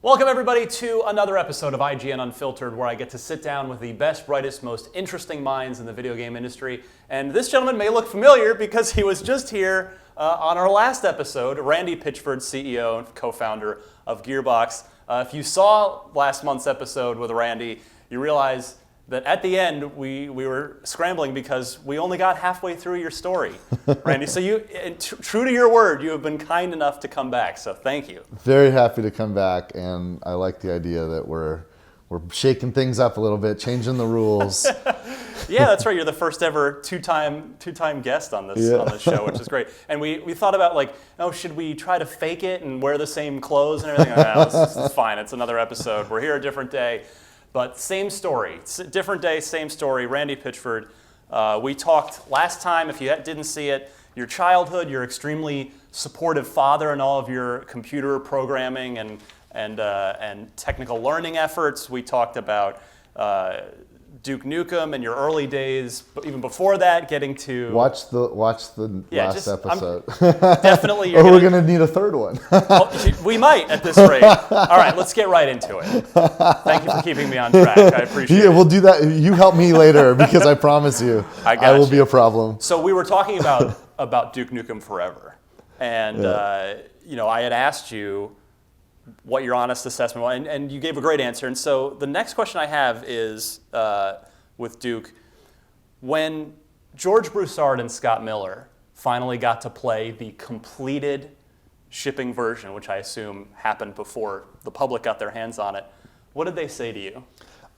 Welcome everybody to another episode of IGN Unfiltered, where I get to sit down with the best, brightest, most interesting minds in the video game industry. And this gentleman may look familiar because he was just here on our last episode, Randy Pitchford, CEO and co-founder of Gearbox. If you saw last month's episode with Randy, you realize that at the end we were scrambling because we only got halfway through your story, Randy. So you, true to your word, you have been kind enough to come back. So thank you. Very happy to come back, and I like the idea that we're shaking things up a little bit, changing the rules. Yeah, that's right. You're the first ever two-time guest on this show, which is great. And we thought about like, oh, should we try to fake it and wear the same clothes and everything? No, it's fine. It's another episode. We're here a different day. But same story, different day, same story. Randy Pitchford. We talked last time, if you didn't see it, your childhood, your extremely supportive father and all of your computer programming and technical learning efforts. We talked about Duke Nukem and your early days, but even before that, getting to watch the last episode. Definitely, or we're gonna need a third one. We might at this rate. All right, let's get right into it. Thank you for keeping me on track. I appreciate it. We'll do that. You help me later because I promise you, I will be a problem. So we were talking about Duke Nukem Forever, and I had asked you what your honest assessment was, and you gave a great answer. And so the next question I have is, with Duke, when George Broussard and Scott Miller finally got to play the completed shipping version, which I assume happened before the public got their hands on it, what did they say to you?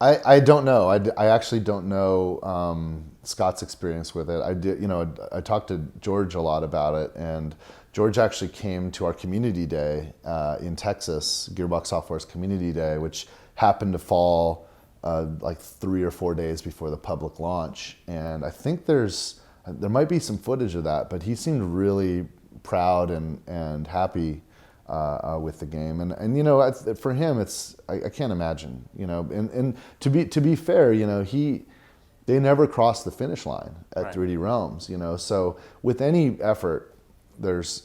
I don't know. I actually don't know Scott's experience with it. I talked to George a lot about it, and George actually came to our community day in Texas, Gearbox Software's community day, which happened to fall like 3 or 4 days before the public launch. And I think there might be some footage of that, but he seemed really proud and happy with the game. And for him, I can't imagine, and to be fair, they never crossed the finish line at Right. 3D Realms, so with any effort,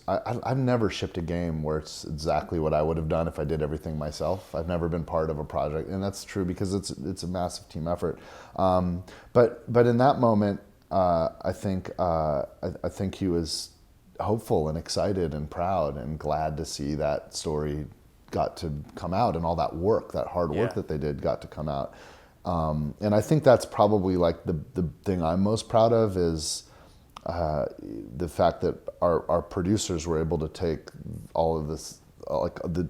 I've never shipped a game where it's exactly what I would have done if I did everything myself. I've never been part of a project, and that's true because it's a massive team effort. But in that moment, I think he was hopeful and excited and proud and glad to see that story got to come out, and all that work, that hard work that they did, got to come out. And I think that's probably like the thing I'm most proud of is the fact that our producers were able to take all of this,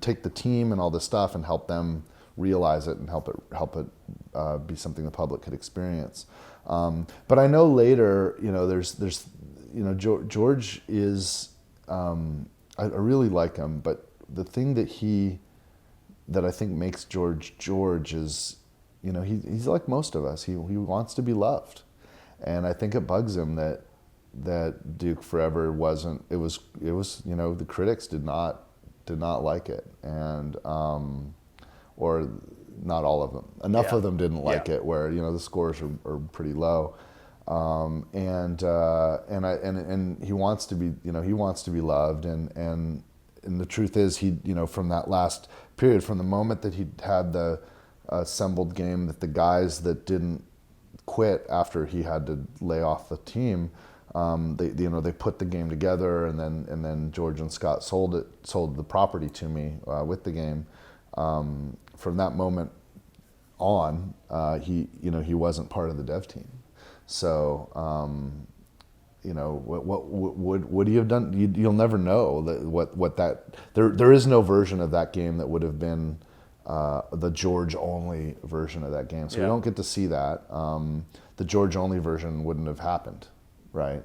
take the team and all this stuff and help them realize it and help it be something the public could experience. But I know later, there's George is, I really like him, but the thing that I think makes George is, he's like most of us. He wants to be loved, and I think it bugs him that Duke Forever wasn't. It was the critics did not like it, and or not all of them. Enough of them didn't like it, where the scores are pretty low, and he wants to be loved, and the truth is he from that last period, from the moment that he had the assembled game, that the guys that didn't quit after he had to lay off the team, they put the game together, and then George and Scott sold the property to me with the game. From that moment on, he wasn't part of the dev team. So what would he have done? You'll never know what that. There is no version of that game that would have been the George only version of that game. So we don't get to see that. The George only version wouldn't have happened. Right,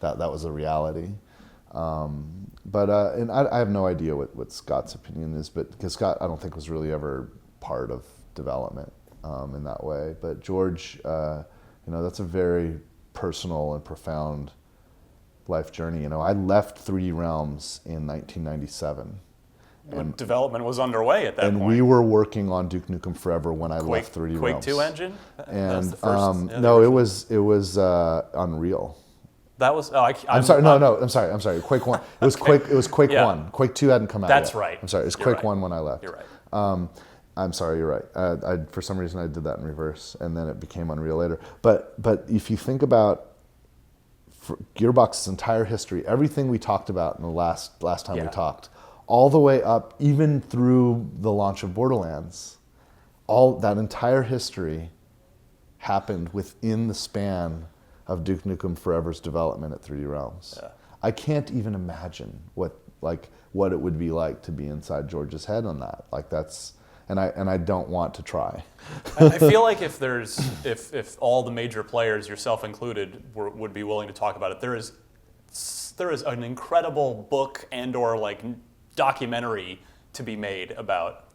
that was a reality, but I have no idea what Scott's opinion is, but because Scott I don't think was really ever part of development in that way. But George, that's a very personal and profound life journey. I left 3D Realms in 1997. And development was underway at that point. And we were working on Duke Nukem Forever when I left 3D Quake Realms. 2 engine? And it was Unreal. That was. I'm sorry. Quake 1. It was Quake. It was Quake 1. Quake 2 hadn't come out That's yet. right. I'm sorry. It was Quake 1 when I left. You're right. I'm sorry, you're right. For some reason, I did that in reverse, and then it became Unreal later. But if you think about Gearbox's entire history, everything we talked about in the last time we talked, all the way up, even through the launch of Borderlands, all that entire history happened within the span of Duke Nukem Forever's development at 3D Realms. Yeah. I can't even imagine what it would be like to be inside George's head on that. Like that's. And I don't want to try. I feel like if all the major players, yourself included, would be willing to talk about it, there is an incredible book and/or like documentary to be made about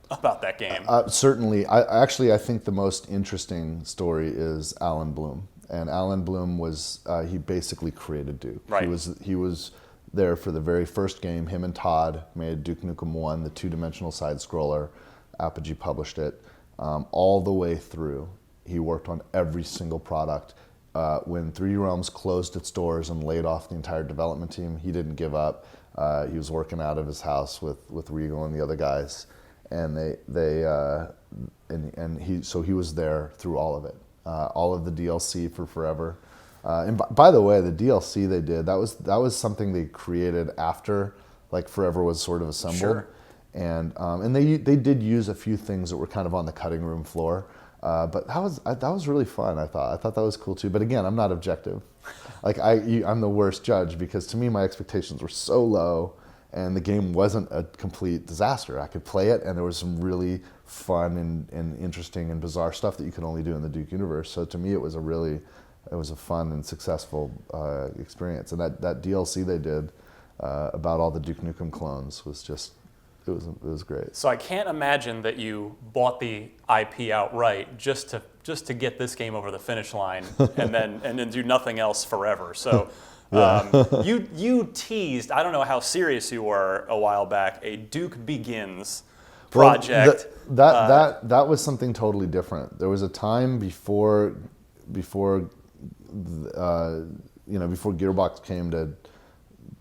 that game. Certainly, I think the most interesting story is Alan Bloom, and Alan Bloom was he basically created Duke. Right. He was there for the very first game. Him and Todd made Duke Nukem 1, the two-dimensional side scroller. Apogee published it all the way through. He worked on every single product. When 3D Realms closed its doors and laid off the entire development team, he didn't give up. He was working out of his house with Regal and the other guys, and he was there through all of it, all of the DLC for Forever. And by the way, the DLC they did, that was something they created after like Forever was sort of assembled. Sure. And they did use a few things that were kind of on the cutting room floor, but that was really fun. I thought that was cool too. But again, I'm not objective. Like I'm the worst judge because to me my expectations were so low, and the game wasn't a complete disaster. I could play it, and there was some really fun and interesting and bizarre stuff that you could only do in the Duke universe. So to me, it was a fun and successful experience. And that DLC they did about all the Duke Nukem clones was just. It was great. So I can't imagine that you bought the IP outright just to get this game over the finish line and then do nothing else forever. So you teased, I don't know how serious you were a while back, a Duke Begins project. Well, that was something totally different. There was a time before Gearbox came to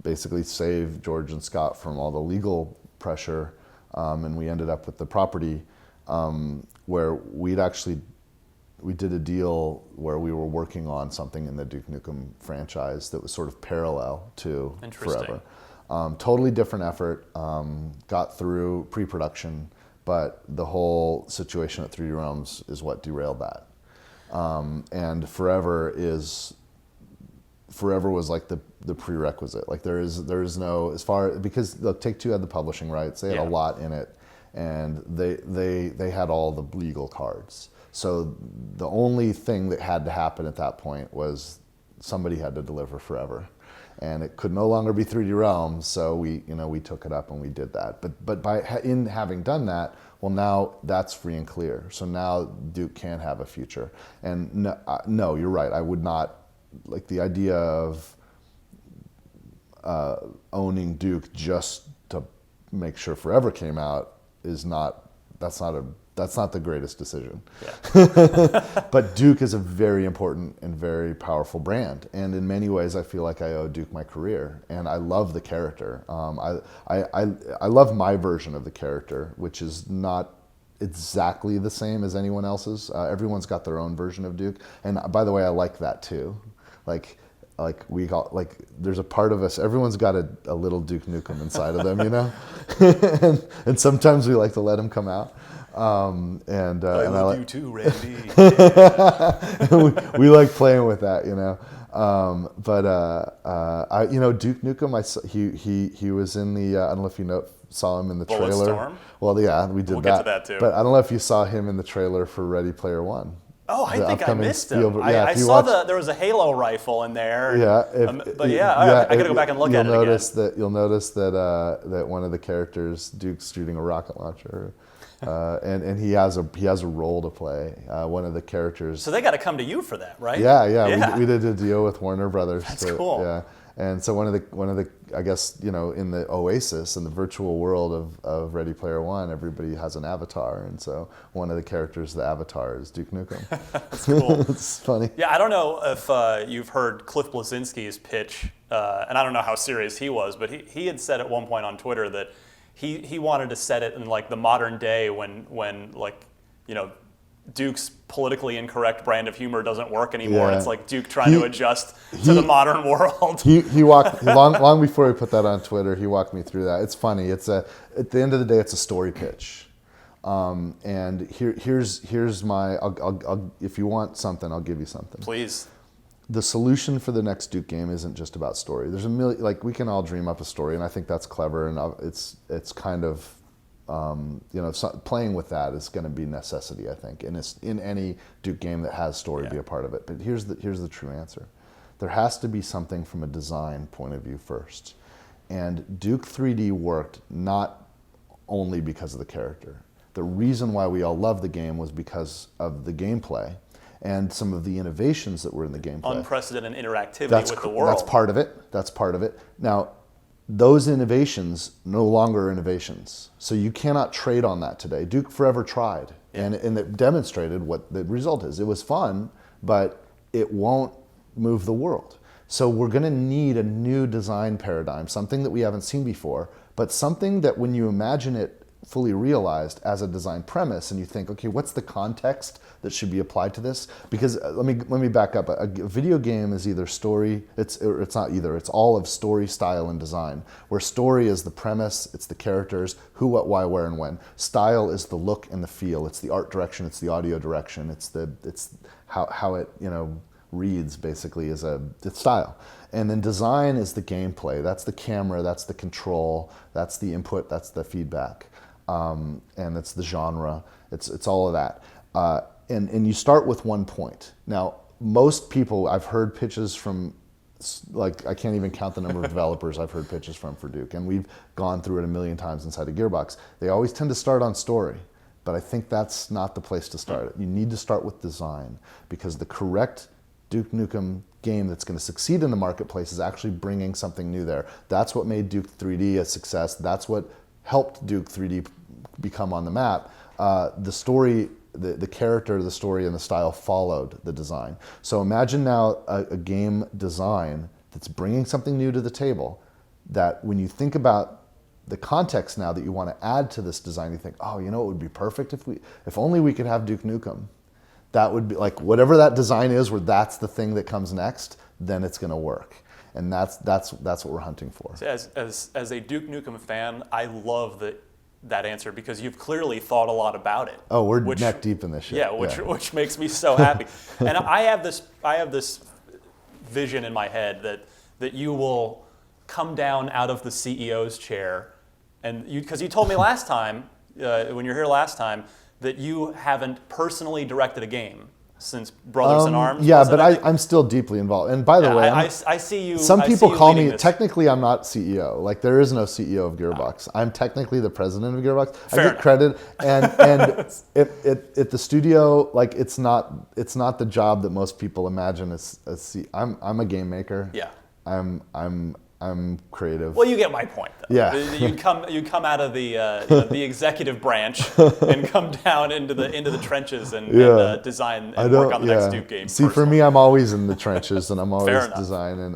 basically save George and Scott from all the legal pressure, and we ended up with the property where we did a deal where we were working on something in the Duke Nukem franchise that was sort of parallel to Forever. Totally different effort, got through pre-production, but the whole situation at 3D Realms is what derailed that. And Forever was like the prerequisite. Like there is no, as far, because look, Take-Two had the publishing rights, they had a lot in it, and they had all the legal cards. So the only thing that had to happen at that point was somebody had to deliver Forever, and it could no longer be 3D Realms. So we took it up and we did that. But in having done that, well, now that's free and clear. So now Duke can have a future. And no, you're right. I would not. Like the idea of owning Duke just to make sure Forever came out that's not the greatest decision. Yeah. But Duke is a very important and very powerful brand, and in many ways I feel like I owe Duke my career, and I love the character. I love my version of the character, which is not exactly the same as anyone else's. Everyone's got their own version of Duke, and by the way, I like that too. There's a part of us, everyone's got a little Duke Nukem inside of them, you know? and sometimes we like to let him come out. I love you too, Randy. we like playing with that, you know? Duke Nukem, he was in the, I don't know if you saw him in the trailer. Bulletstorm? Well, yeah, we did we'll get to that too. But I don't know if you saw him in the trailer for Ready Player One. Oh, I think I missed him. Yeah, I saw there was a Halo rifle in there. Yeah, I got to go back and look at it again. You'll notice that one of the characters, Duke's shooting a rocket launcher, and he has a role to play. One of the characters. So they got to come to you for that, right? Yeah. We did a deal with Warner Brothers. That's cool. Yeah. And so one of the I guess, in the Oasis, in the virtual world of Ready Player One, everybody has an avatar, and so one of the characters, the avatar, is Duke Nukem. That's cool. It's funny. Yeah, I don't know if you've heard Cliff Bleszinski's pitch, and I don't know how serious he was, but he had said at one point on Twitter that he wanted to set it in like the modern day when like, you know, Duke's politically incorrect brand of humor doesn't work anymore. Yeah. It's like Duke trying to adjust to the modern world. He walked long before he put that on Twitter. He walked me through that. It's funny. At the end of the day, it's a story pitch. And here's my. I'll if you want something, I'll give you something. Please. The solution for the next Duke game isn't just about story. There's a million. Like, we can all dream up a story, and I think that's clever. And it's kind of. You know, playing with that is going to be necessity, I think, and it's in any Duke game that has story be a part of it. But here's the true answer: there has to be something from a design point of view first, and Duke 3D worked not only because of the character. The reason why we all loved the game was because of the gameplay and some of the innovations that were in the gameplay. Unprecedented interactivity with the world. That's part of it. That's part of it. Now, those innovations no longer are innovations. So you cannot trade on that today. Duke forever tried, and it demonstrated what the result is. It was fun, but it won't move the world. So we're going to need a new design paradigm, something that we haven't seen before, but something that when you imagine it fully realized as a design premise, and you think, okay, what's the context that should be applied to this? Because let me back up. A video game is either story. It's not either. It's all of story, style, and design. Where story is the premise, it's the characters, who, what, why, where, and when. Style is the look and the feel. It's the art direction. It's the audio direction. It's how it reads, basically, it's style. And then design is the gameplay. That's the camera. That's the control. That's the input. That's the feedback. And it's the genre. It's all of that. And you start with one point. Now, most people, I've heard pitches from, like, I can't even count the number of developers I've heard pitches from for Duke, and we've gone through it a million times inside of Gearbox. They always tend to start on story, but I think that's not the place to start it. You need to start with design, because the correct Duke Nukem game that's going to succeed in the marketplace is actually bringing something new there. That's what made Duke 3D a success. That's what helped Duke 3D become on the map. The story, the character, the story, and the style followed the design. So imagine now a game design that's bringing something new to the table, that when you think about the context now that you want to add to this design, you think, oh, you know, it would be perfect if only we could have Duke Nukem. That would be like, whatever that design is, where that's the thing that comes next, then it's going to work. And that's what we're hunting for. So as a Duke Nukem fan, I love that answer, because you've clearly thought a lot about it. Oh, we're neck deep in this shit. Yeah, which makes me so happy. And I have this vision in my head that you will come down out of the CEO's chair, and because you told me last time when you were here last time that you haven't personally directed a game since Brothers in Arms. Yeah, but I'm still deeply involved. And by the way, I see you. Some people call me, this. technically I'm not CEO. Like, there is no CEO of Gearbox. I'm technically the president of Gearbox. Fair I get enough. credit. And at the studio, like, it's not the job that most people imagine I'm a game maker. Yeah. I'm creative. Well, you get my point, though. Yeah. You come out of the executive branch and come down into the trenches and design and work on the next Duke game. See, for me, I'm always in the trenches, and I'm always Fair enough. designing.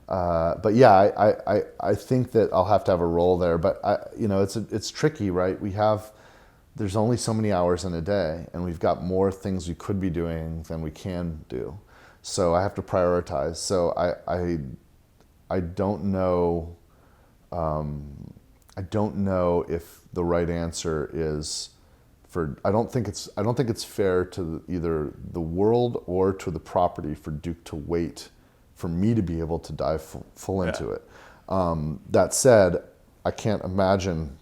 But yeah, I think that I'll have to have a role there. But it's tricky, right? There's only so many hours in a day, and we've got more things we could be doing than we can do. So I have to prioritize. So I don't know. I don't know if the right answer is I don't think it's fair to either the world or to the property for Duke to wait for me to be able to dive full into it. That said, I can't imagine,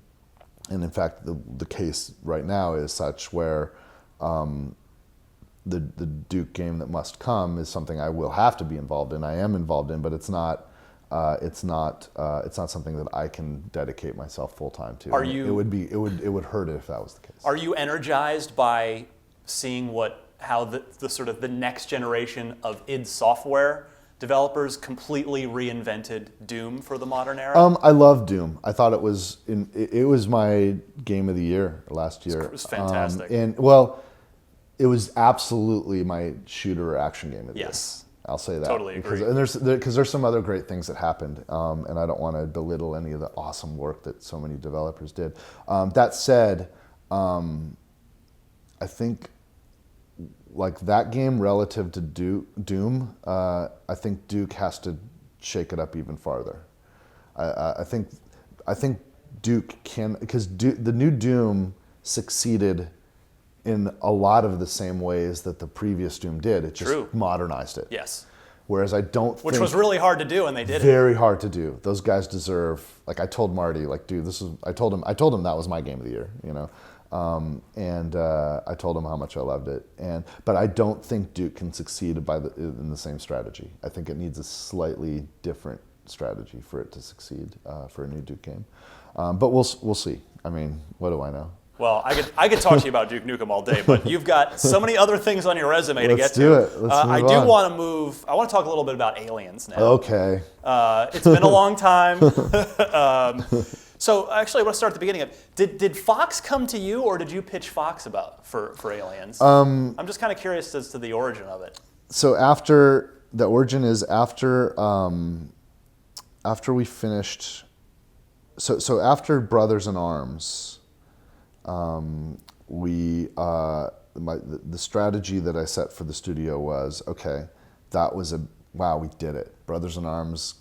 and in fact, the case right now is such where the Duke game that must come is something I will have to be involved in. I am involved in, but it's not something that I can dedicate myself full time to. It would hurt if that was the case. Are you energized by seeing how the sort of the next generation of id Software developers completely reinvented Doom for the modern era? I love Doom. I thought it was my game of the year last year. It was fantastic. It was absolutely my shooter or action game of the year. Yes. I'll say that. Totally agree. Because there's some other great things that happened, and I don't want to belittle any of the awesome work that so many developers did. That said, I think like that game relative to Doom, I think Duke has to shake it up even farther. I think Duke can, because the new Doom succeeded in a lot of the same ways that the previous Doom did. It just modernized it. Yes. Whereas I don't Which was really hard to do, and they did it. Very hard to do. Those guys deserve, like I told Marty, like, dude, I told him that was my game of the year, you know? I told him how much I loved it. But I don't think Duke can succeed in the same strategy. I think it needs a slightly different strategy for it to succeed for a new Duke game. But we'll see. I mean, what do I know? Well, I could talk to you about Duke Nukem all day, but you've got so many other things on your resume to get to. Let's do it. I do want to move. I want to talk a little bit about Aliens now. Okay. It's been a long time. So actually, I want to start at the beginning of did Fox come to you, or did you pitch Fox for Aliens? I'm just kind of curious as to the origin of it. So the origin is after we finished. So after Brothers in Arms. The strategy that I set for the studio was, okay, we did it. Brothers in Arms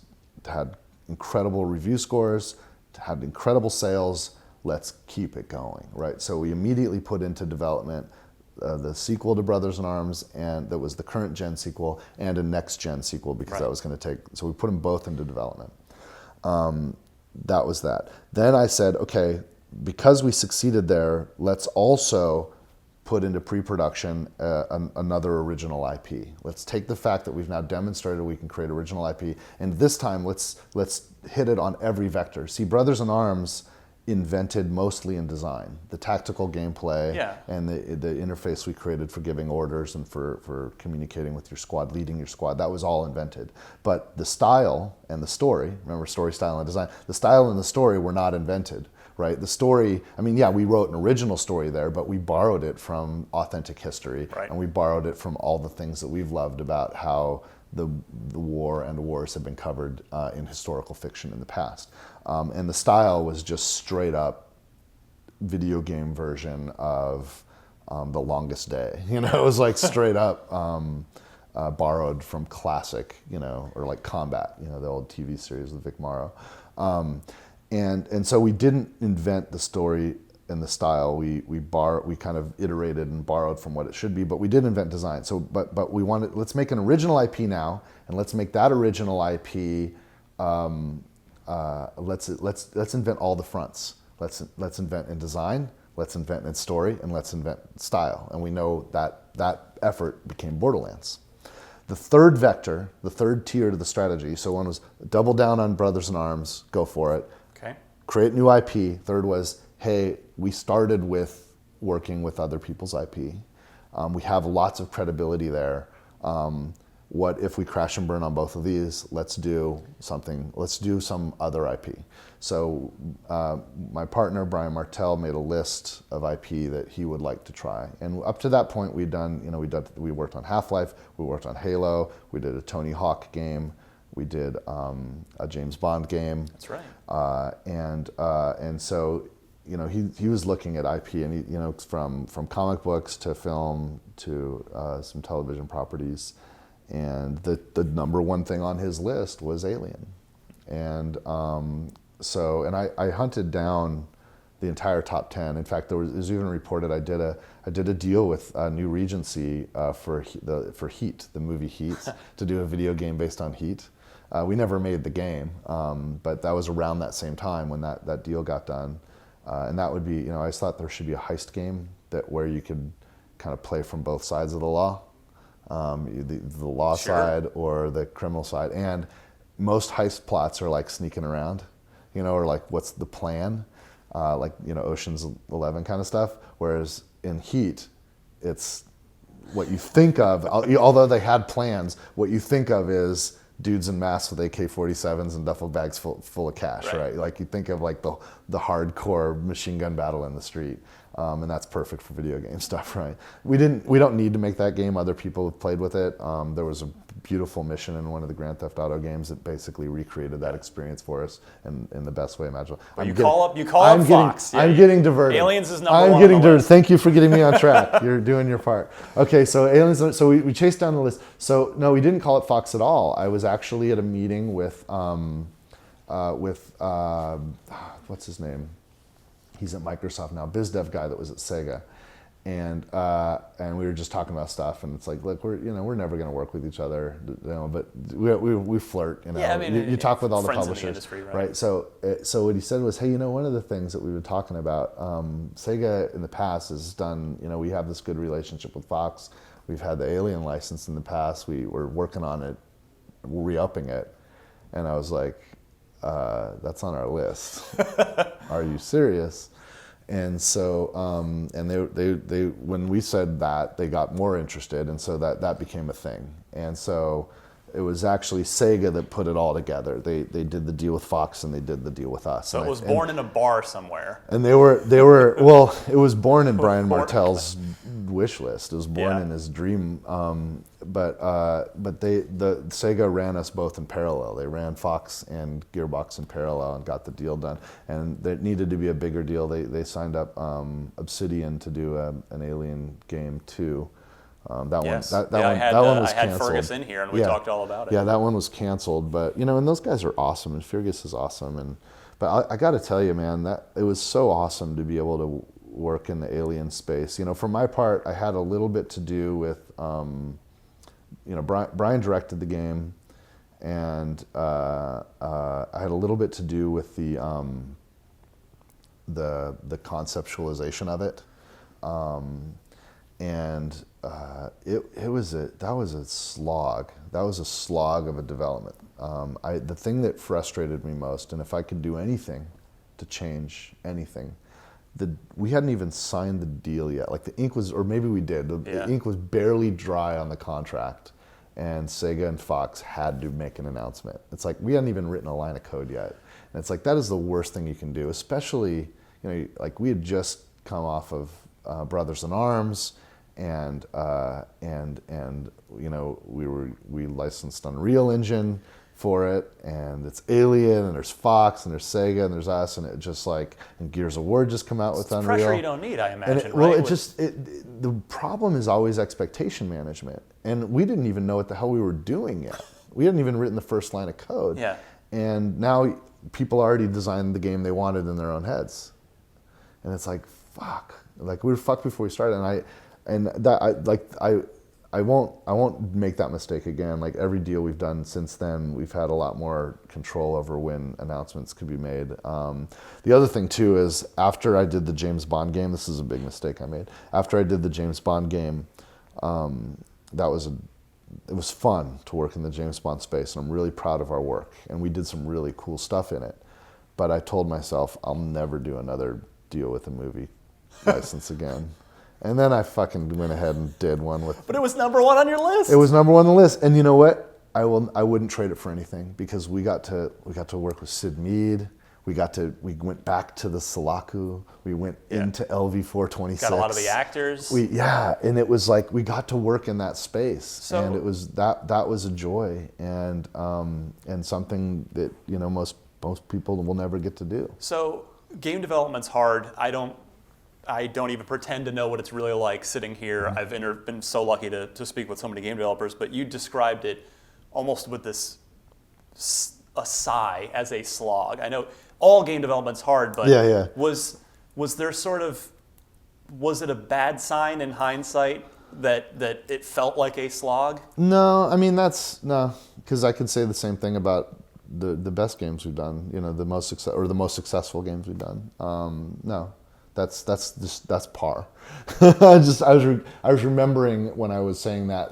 had incredible review scores, had incredible sales, let's keep it going, right? So we immediately put into development the sequel to Brothers in Arms, and that was the current gen sequel, and a next gen sequel, because that was going to take, so we put them both into development. That was that. Then I said, okay, because we succeeded there, let's also put into pre-production another original IP. Let's take the fact that we've now demonstrated we can create original IP, and this time let's hit it on every vector. See, Brothers in Arms invented mostly in design, the tactical gameplay and the interface we created for giving orders and for communicating with your squad, leading your squad, that was all invented. But the style and the story, remember story, style, and design, the style and the story were not invented. Right, the story, I mean, yeah, we wrote an original story there, but we borrowed it from authentic history, and we borrowed it from all the things that we've loved about how the war and wars have been covered in historical fiction in the past. And the style was just straight up video game version of The Longest Day. You know, it was like straight up borrowed from classic, you know, or like Combat, you know, the old TV series with Vic Morrow. And so we didn't invent the story and the style. We kind of iterated and borrowed from what it should be, but we did invent design. So, but we wanted, let's make an original IP now, and let's make that original IP. Let's invent all the fronts. Let's invent in design. Let's invent in story, and let's invent style. And we know that effort became Borderlands. The third vector, the third tier to the strategy. So one was double down on Brothers in Arms, go for it. Create new IP. Third was, hey, we started with working with other people's IP. We have lots of credibility there. What if we crash and burn on both of these? Let's do some other IP. So my partner, Brian Martell, made a list of IP that he would like to try. And up to that point, we worked on Half-Life, we worked on Halo, we did a Tony Hawk game, we did a James Bond game. That's right. And so, you know, he was looking at IP, and he, you know, from comic books to film to some television properties, and the number one thing on his list was Alien. And I hunted down the entire top 10. In fact, it was even reported I did a deal with New Regency for Heat, the movie Heat, to do a video game based on Heat. We never made the game, but that was around that same time when that deal got done. And that would be, you know, I just thought there should be a heist game where you could kind of play from both sides of the law, the law side or the criminal side. And most heist plots are like sneaking around, you know, or like what's the plan, like, you know, Ocean's 11 kind of stuff. Whereas in Heat, it's what you think of, although they had plans, what you think of is dudes in masks with AK-47s and duffel bags full of cash, right? Like you think of like the hardcore machine gun battle in the street. And that's perfect for video game stuff, right? We don't need to make that game. Other people have played with it. There was a beautiful mission in one of the Grand Theft Auto games that basically recreated that experience for us in the best way imaginable. You call up Fox. I'm getting diverted. Aliens is number one. I'm getting diverted. Thank you for getting me on track. You're doing your part. Okay, so Aliens. So we chased down the list. So no, we didn't call it Fox at all. I was actually at a meeting with what's his name? He's at Microsoft now, biz dev guy that was at Sega, and we were just talking about stuff, and it's like, look, we're never going to work with each other, but we flirt, Yeah, I mean, you talk with all the publishers, in the industry, right? So what he said was, hey, one of the things that we were talking about, Sega in the past has done, we have this good relationship with Fox, we've had the Alien license in the past, we were working on it, re-upping it, and I was like, that's on our list. Are you serious? And so, and they when we said that, they got more interested, and so that became a thing. And so, it was actually Sega that put it all together. They did the deal with Fox, and they did the deal with us. So it was born in a bar somewhere. And they were well. It was born in Brian Martell's wish list. It was born in his dream. But the Sega ran us both in parallel. They ran Fox and Gearbox in parallel and got the deal done. And there needed to be a bigger deal. They signed up Obsidian to do an Alien game too. That one was canceled. I had Fergus in here and we talked all about it. Yeah, that one was canceled. But and those guys are awesome, and Fergus is awesome. But I got to tell you, man, that it was so awesome to be able to work in the Alien space. For my part, I had a little bit to do with. Brian directed the game, and I had a little bit to do with the conceptualization of it, and that was a slog. That was a slog of a development. The thing that frustrated me most, and if I could do anything to change anything, we hadn't even signed the deal yet. Like the ink was, or maybe we did. The ink was barely dry on the contract, and Sega and Fox had to make an announcement. It's like we hadn't even written a line of code yet, and it's like that is the worst thing you can do. Especially, like we had just come off of Brothers in Arms, and we licensed Unreal Engine for it, and it's Alien, and there's Fox, and there's Sega, and there's us, and it just and Gears of War just come out with Unreal. Pressure you don't need, I imagine. The problem is always expectation management, and we didn't even know what the hell we were doing yet. We hadn't even written the first line of code. Yeah. And now people already designed the game they wanted in their own heads, and it's like fuck. Like we were fucked before we started, I won't make that mistake again. Like every deal we've done since then, we've had a lot more control over when announcements could be made. The other thing too is after I did the James Bond game, this is a big mistake I made. After I did the James Bond game, it was fun to work in the James Bond space, and I'm really proud of our work. And we did some really cool stuff in it. But I told myself I'll never do another deal with a movie license again. And then I fucking went ahead and did one with. But it was number one on your list. It was number one on the list, and you know what? I wouldn't trade it for anything, because we got to work with Sid Mead. We went back to the Sulaku. We went into LV-426. Got a lot of the actors. And it was like we got to work in that space, and it was that was a joy, and something that most people will never get to do. So game development's hard. I don't even pretend to know what it's really like sitting here. Mm-hmm. I've been so lucky to speak with so many game developers, but you described it almost with a sigh as a slog. I know all game development's hard, but was it a bad sign in hindsight that it felt like a slog? No, I mean because I could say the same thing about the best games we've done. The most successful games we've done. No. That's par. I was remembering when I was saying that,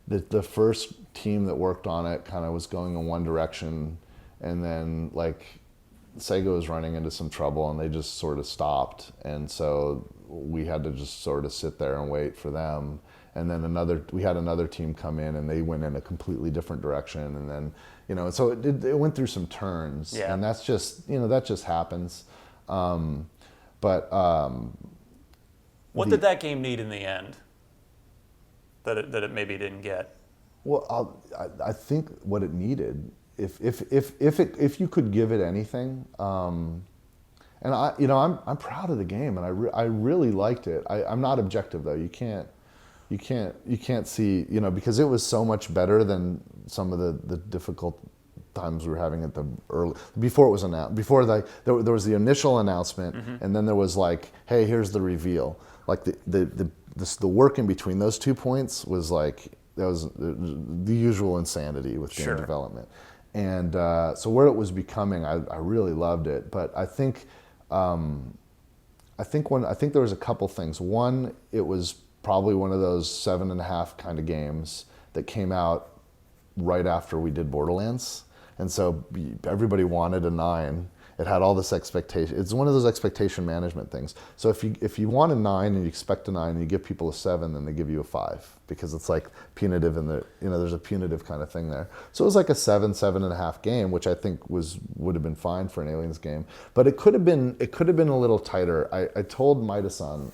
the first team that worked on it kind of was going in one direction, and then Sega was running into some trouble, and they just sort of stopped, and so we had to just sort of sit there and wait for them. And then we had another team come in, and they went in a completely different direction, and then so it went through some turns, and that's just that just happens. But what did that game need in the end that it maybe didn't get? Well, I think what it needed, if you could give it anything, and I'm proud of the game, and I really liked it. I'm not objective though. You can't see, because it was so much better than some of the difficult times we were having at the early, before it was announced, there was the initial announcement, and then there was like, hey, here's the reveal. Like the work in between those 2 points was like, that was the usual insanity with game development. And so where it was becoming, I really loved it. But I think there was a couple things. One, it was probably one of those 7.5 kind of games that came out right after we did Borderlands. And so everybody wanted a 9. It had all this expectation. It's one of those expectation management things. So if you want a 9 and you expect a 9 and you give people a 7, then they give you a 5 because it's like punitive there's a punitive kind of thing there. So it was like a 7.5 game, which I think would have been fine for an Aliens game. But it could have been a little tighter. I told Maida-san,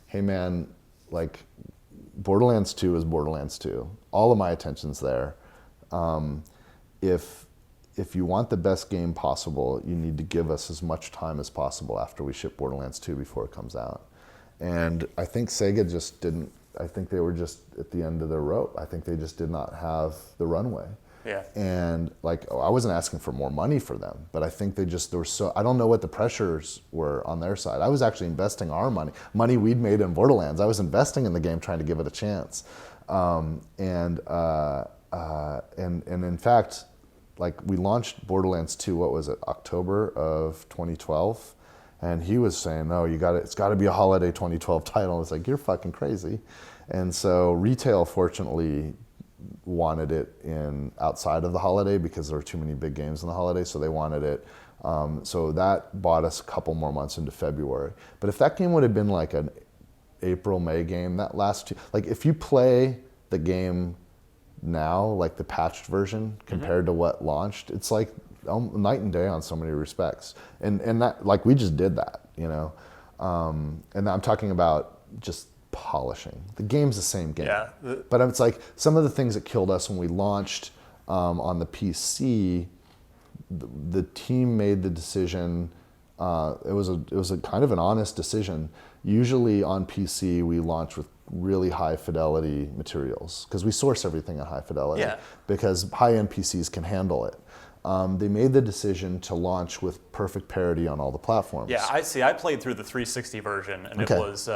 hey man, like Borderlands 2 is Borderlands 2. All of my attention's there. If you want the best game possible, you need to give us as much time as possible after we ship Borderlands 2 before it comes out. And I think Sega just didn't, I think they were just at the end of their rope. I think they just did not have the runway. Yeah. And like, I wasn't asking for more money for them, but I think I don't know what the pressures were on their side. I was actually investing our money we'd made in Borderlands. I was investing in the game trying to give it a chance. And in fact, like we launched Borderlands 2, what was it, October of 2012? And he was saying, no, it's got to be a holiday 2012 title. It's like, you're fucking crazy. And so retail, fortunately, wanted it outside of the holiday because there were too many big games in the holiday, so they wanted it. So that bought us a couple more months into February. But if that game would have been like an April, May game, like if you play the game now, like the patched version compared to what launched, it's like night and day on so many respects. And that, like, we just did that, and I'm talking about just polishing. The game's the same game. Yeah. But it's like some of the things that killed us when we launched on the PC, the team made the decision, it was a kind of an honest decision. Usually on PC we launch with really high fidelity materials because we source everything at high fidelity because high-end PCs can handle it. They made the decision to launch with perfect parity on all the platforms. Yeah, I see. I played through the 360 version and it was,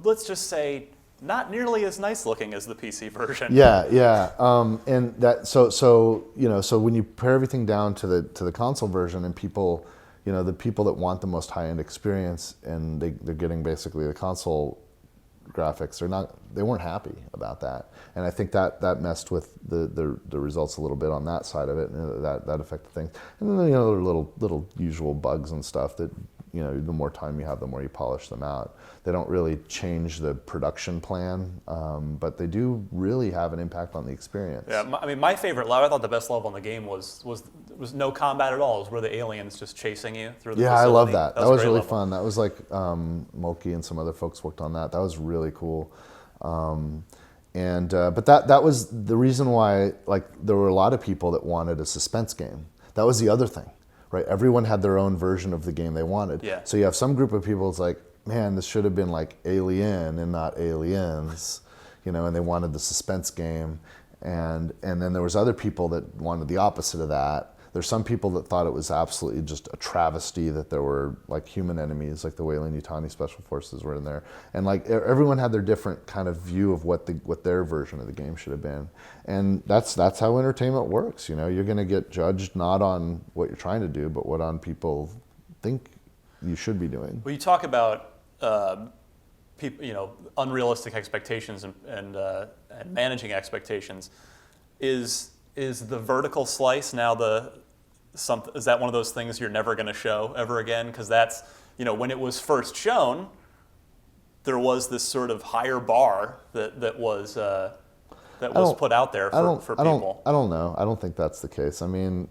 let's just say, not nearly as nice looking as the PC version. Yeah. And that so when you pare everything down to the console version and people, the people that want the most high-end experience and they're getting basically the console graphics, they weren't happy about that, and I think that messed with the results a little bit on that side of it, and that affected things. And then there are little usual bugs and stuff that the more time you have, the more you polish them out. They don't really change the production plan, but they do really have an impact on the experience. Yeah, my favorite level, I thought the best level in the game was no combat at all. It was where the aliens just chasing you through the facility. I love that. That was really level. fun. That was like Mulkey and some other folks worked on that. That was really cool. But that was the reason why, like, there were a lot of people that wanted a suspense game. That was the other thing, right? Everyone had their own version of the game they wanted. Yeah. So you have some group of people, it's like, man, this should have been like Alien and not Aliens, and they wanted the suspense game. And then there was other people that wanted the opposite of that. There's some people that thought it was absolutely just a travesty that there were like human enemies, like the Weyland-Yutani Special Forces were in there. And like everyone had their different kind of view of what their version of the game should have been. And that's how entertainment works. You're going to get judged not on what you're trying to do, but what on people think you should be doing. Well, you talk about unrealistic expectations and managing expectations. Is the vertical slice now is that one of those things you're never going to show ever again? Because that's, when it was first shown, there was this sort of higher bar that was put out there for people. I don't know. I don't think that's the case. I mean,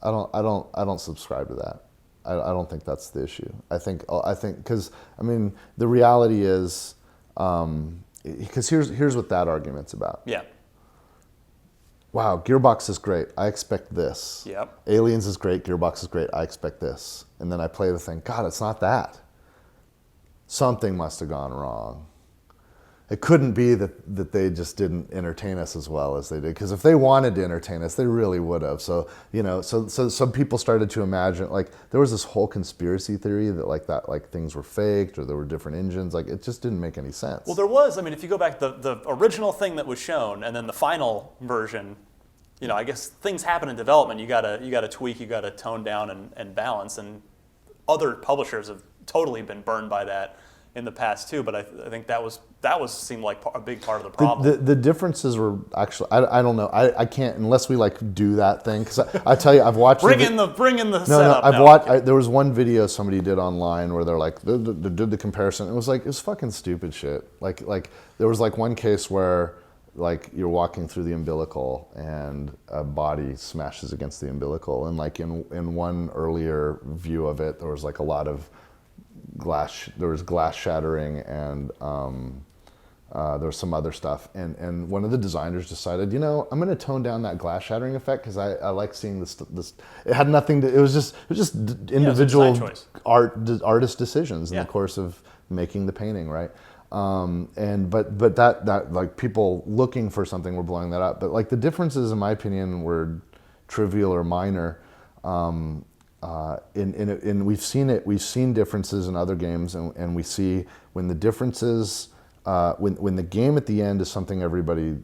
I don't subscribe to that. I don't think that's the issue. I think because I mean the reality is because here's what that argument's about. Yeah. Wow, Gearbox is great. I expect this. Yep. Aliens is great. Gearbox is great. I expect this. And then I play the thing. God, it's not that. Something must have gone wrong. It couldn't be that they just didn't entertain us as well as they did. Because if they wanted to entertain us, they really would have. So, you know, so some people started to imagine, like, there was this whole conspiracy theory that things were faked or there were different engines. Like, it just didn't make any sense. Well, there was. I mean, if you go back, the original thing that was shown and then the final version, you know, I guess things happen in development. You gotta tweak, you gotta tone down and balance. And other publishers have totally been burned by that in the past too, but I think that seemed like a big part of the problem. The differences were actually I don't know I can't unless we like do that thing because I tell you I've watched bring in the setup. I've watched there was one video somebody did online where they're like they did the comparison. It was fucking stupid shit. Like there was like one case where like you're walking through the umbilical and a body smashes against the umbilical, and like in one earlier view of it there was like a lot of there was glass shattering and there was some other stuff and one of the designers decided, you know, I'm going to tone down that glass shattering effect because I like seeing this it had nothing to it was just individual artist decisions in the course of making the painting, right? But that like people looking for something were blowing that up, but like the differences in my opinion were trivial or minor. And we've seen differences in other games, and we see when the differences, when the game at the end is something everybody,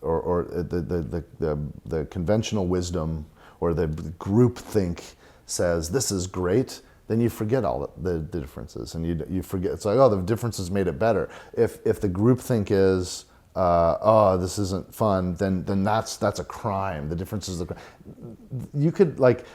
or the conventional wisdom or the group think says this is great, then you forget all the differences, and you forget. It's like, oh, the differences made it better. If the group think is oh, this isn't fun, then that's a crime. The difference is you could like.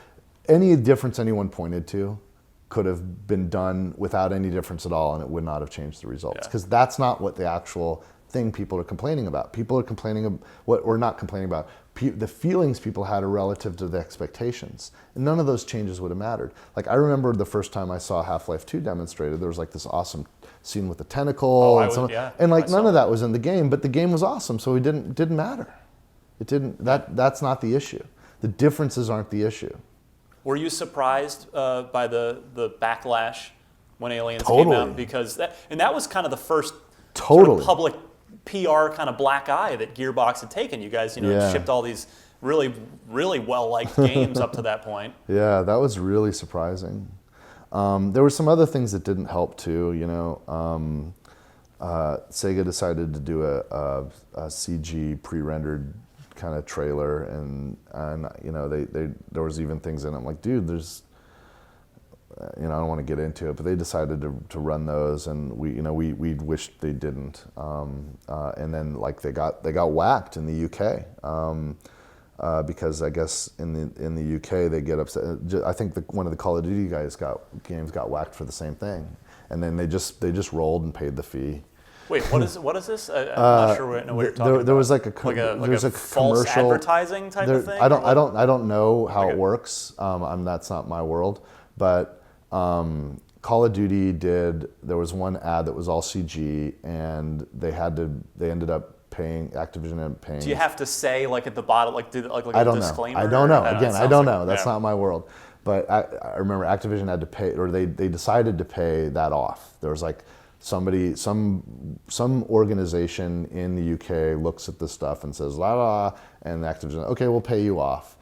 Any difference anyone pointed to could have been done without any difference at all, and it would not have changed the results. Because that's not what the actual thing people are complaining about. People are complaining about what we're not complaining about. The feelings people had are relative to the expectations, and none of those changes would have mattered. Like I remember the first time I saw Half-Life 2 demonstrated, there was like this awesome scene with the tentacle, and like none of that was in the game, but the game was awesome, so it didn't matter. It didn't. That's not the issue. The differences aren't the issue. Were you surprised by the backlash when Aliens came out? Because that was kind of the first sort of public PR kind of black eye that Gearbox had taken. You guys, shipped all these really, really well-liked games up to that point. Yeah, that was really surprising. There were some other things that didn't help too. Sega decided to do a CG pre-rendered kind of trailer, and there was even things in it. I'm like, dude, there's, I don't want to get into it, but they decided to run those, and we wished they didn't. And then like they got whacked in the UK because I guess in the UK they get upset. I think one of the Call of Duty games got whacked for the same thing, and then they just rolled and paid the fee. Wait, what is this? I'm not sure what you're talking about. There was like a false commercial advertising type of thing. I don't know how it works. That's not my world. But Call of Duty there was one ad that was all CG, and they ended up paying. Activision ended up paying. Do you have to say like at the bottom, like a disclaimer? I don't know. Again, I don't know. That's not my world. But I remember Activision had to pay, or they decided to pay that off. There was like. Some organization in the UK looks at this stuff and says la la, and Activision, okay, we'll pay you off.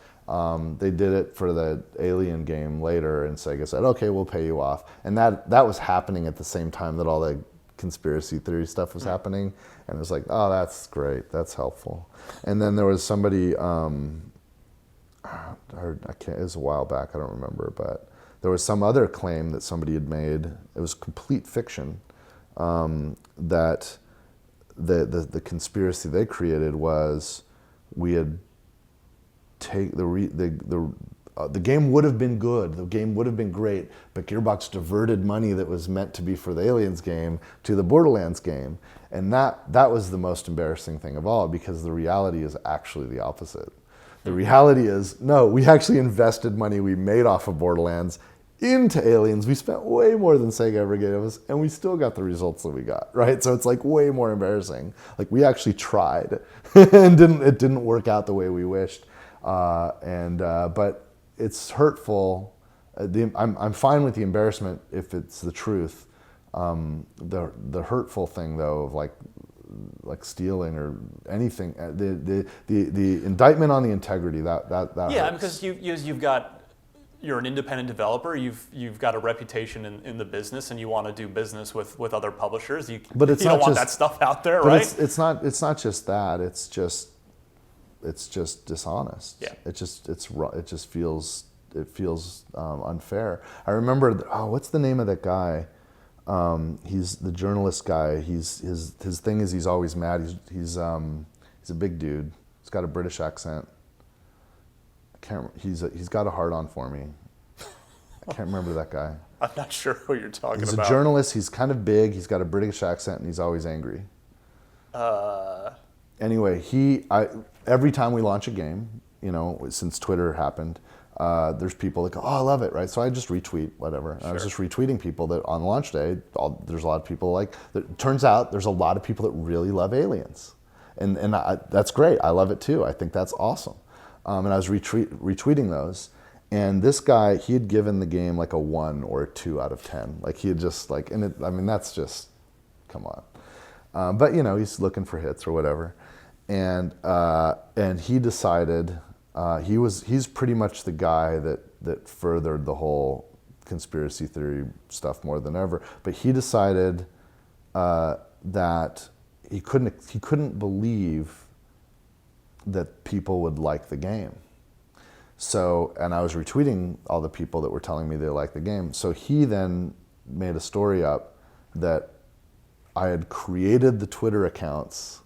They did it for the Alien game later, and Sega said, okay, we'll pay you off. And that was happening at the same time that all the conspiracy theory stuff was happening, and it was like, oh, that's great, that's helpful. And then there was somebody, it was a while back, I don't remember, but there was some other claim that somebody had made. It was complete fiction. That the conspiracy they created was we had the game would have been good, the game would have been great, but Gearbox diverted money that was meant to be for the Aliens game to the Borderlands game, and that was the most embarrassing thing of all, because the reality is actually the opposite. The reality is, no, we actually invested money we made off of Borderlands into Aliens. We spent way more than Sega ever gave us, and we still got the results that we got, right? So it's like way more embarrassing. Like we actually tried, and it didn't work out the way we wished. But it's hurtful. I'm fine with the embarrassment if it's the truth. The hurtful thing though of like stealing or anything, the indictment on the integrity that yeah, hurts. because you're an independent developer. You've got a reputation in the business, and you want to do business with other publishers. But it's you not don't want just, that stuff out there, but right? it's not just that. It's just dishonest. Yeah. It just feels unfair. I remember what's the name of that guy? He's the journalist guy. His thing is he's always mad. He's a big dude. He's got a British accent. He's got a hard on for me. I can't remember that guy. I'm not sure who you're talking He's about. a journalist. He's kind of big. He's got a British accent, and he's always angry. Anyway, every time we launch a game, since Twitter happened, there's people that go, "Oh, I love it," right? So I just retweet whatever. Sure. I was just retweeting people that on launch day, there's a lot of people it turns out there's a lot of people that really love Aliens, and that's great. I love it too. I think that's awesome. And I was retweeting those, and this guy, he had given the game like a 1 or a 2 out of 10. Like he had just that's just, come on. But he's looking for hits or whatever, and he decided he's pretty much the guy that furthered the whole conspiracy theory stuff more than ever. But he decided that he couldn't believe that people would like the game. So, and I was retweeting all the people that were telling me they liked the game. So he then made a story up that I had created the Twitter accounts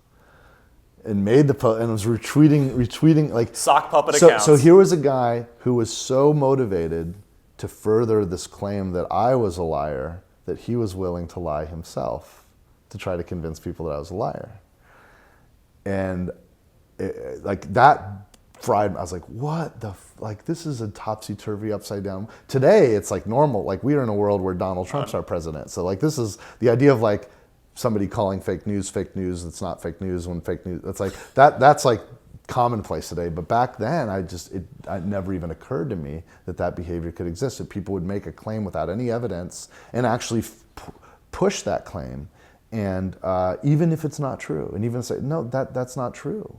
and made the post, and was retweeting like sock puppet accounts. So here was a guy who was so motivated to further this claim that I was a liar that he was willing to lie himself to try to convince people that I was a liar. And that fried. I was like, what the this is a topsy-turvy, upside down. Today it's like normal. Like we are in a world where Donald Trump's our president. So this is the idea of somebody calling fake news. It's not fake news when fake news. It's like that's like commonplace today. But back then, it never even occurred to me that behavior could exist. That people would make a claim without any evidence and actually push that claim, and even if it's not true, and even say no, that's not true.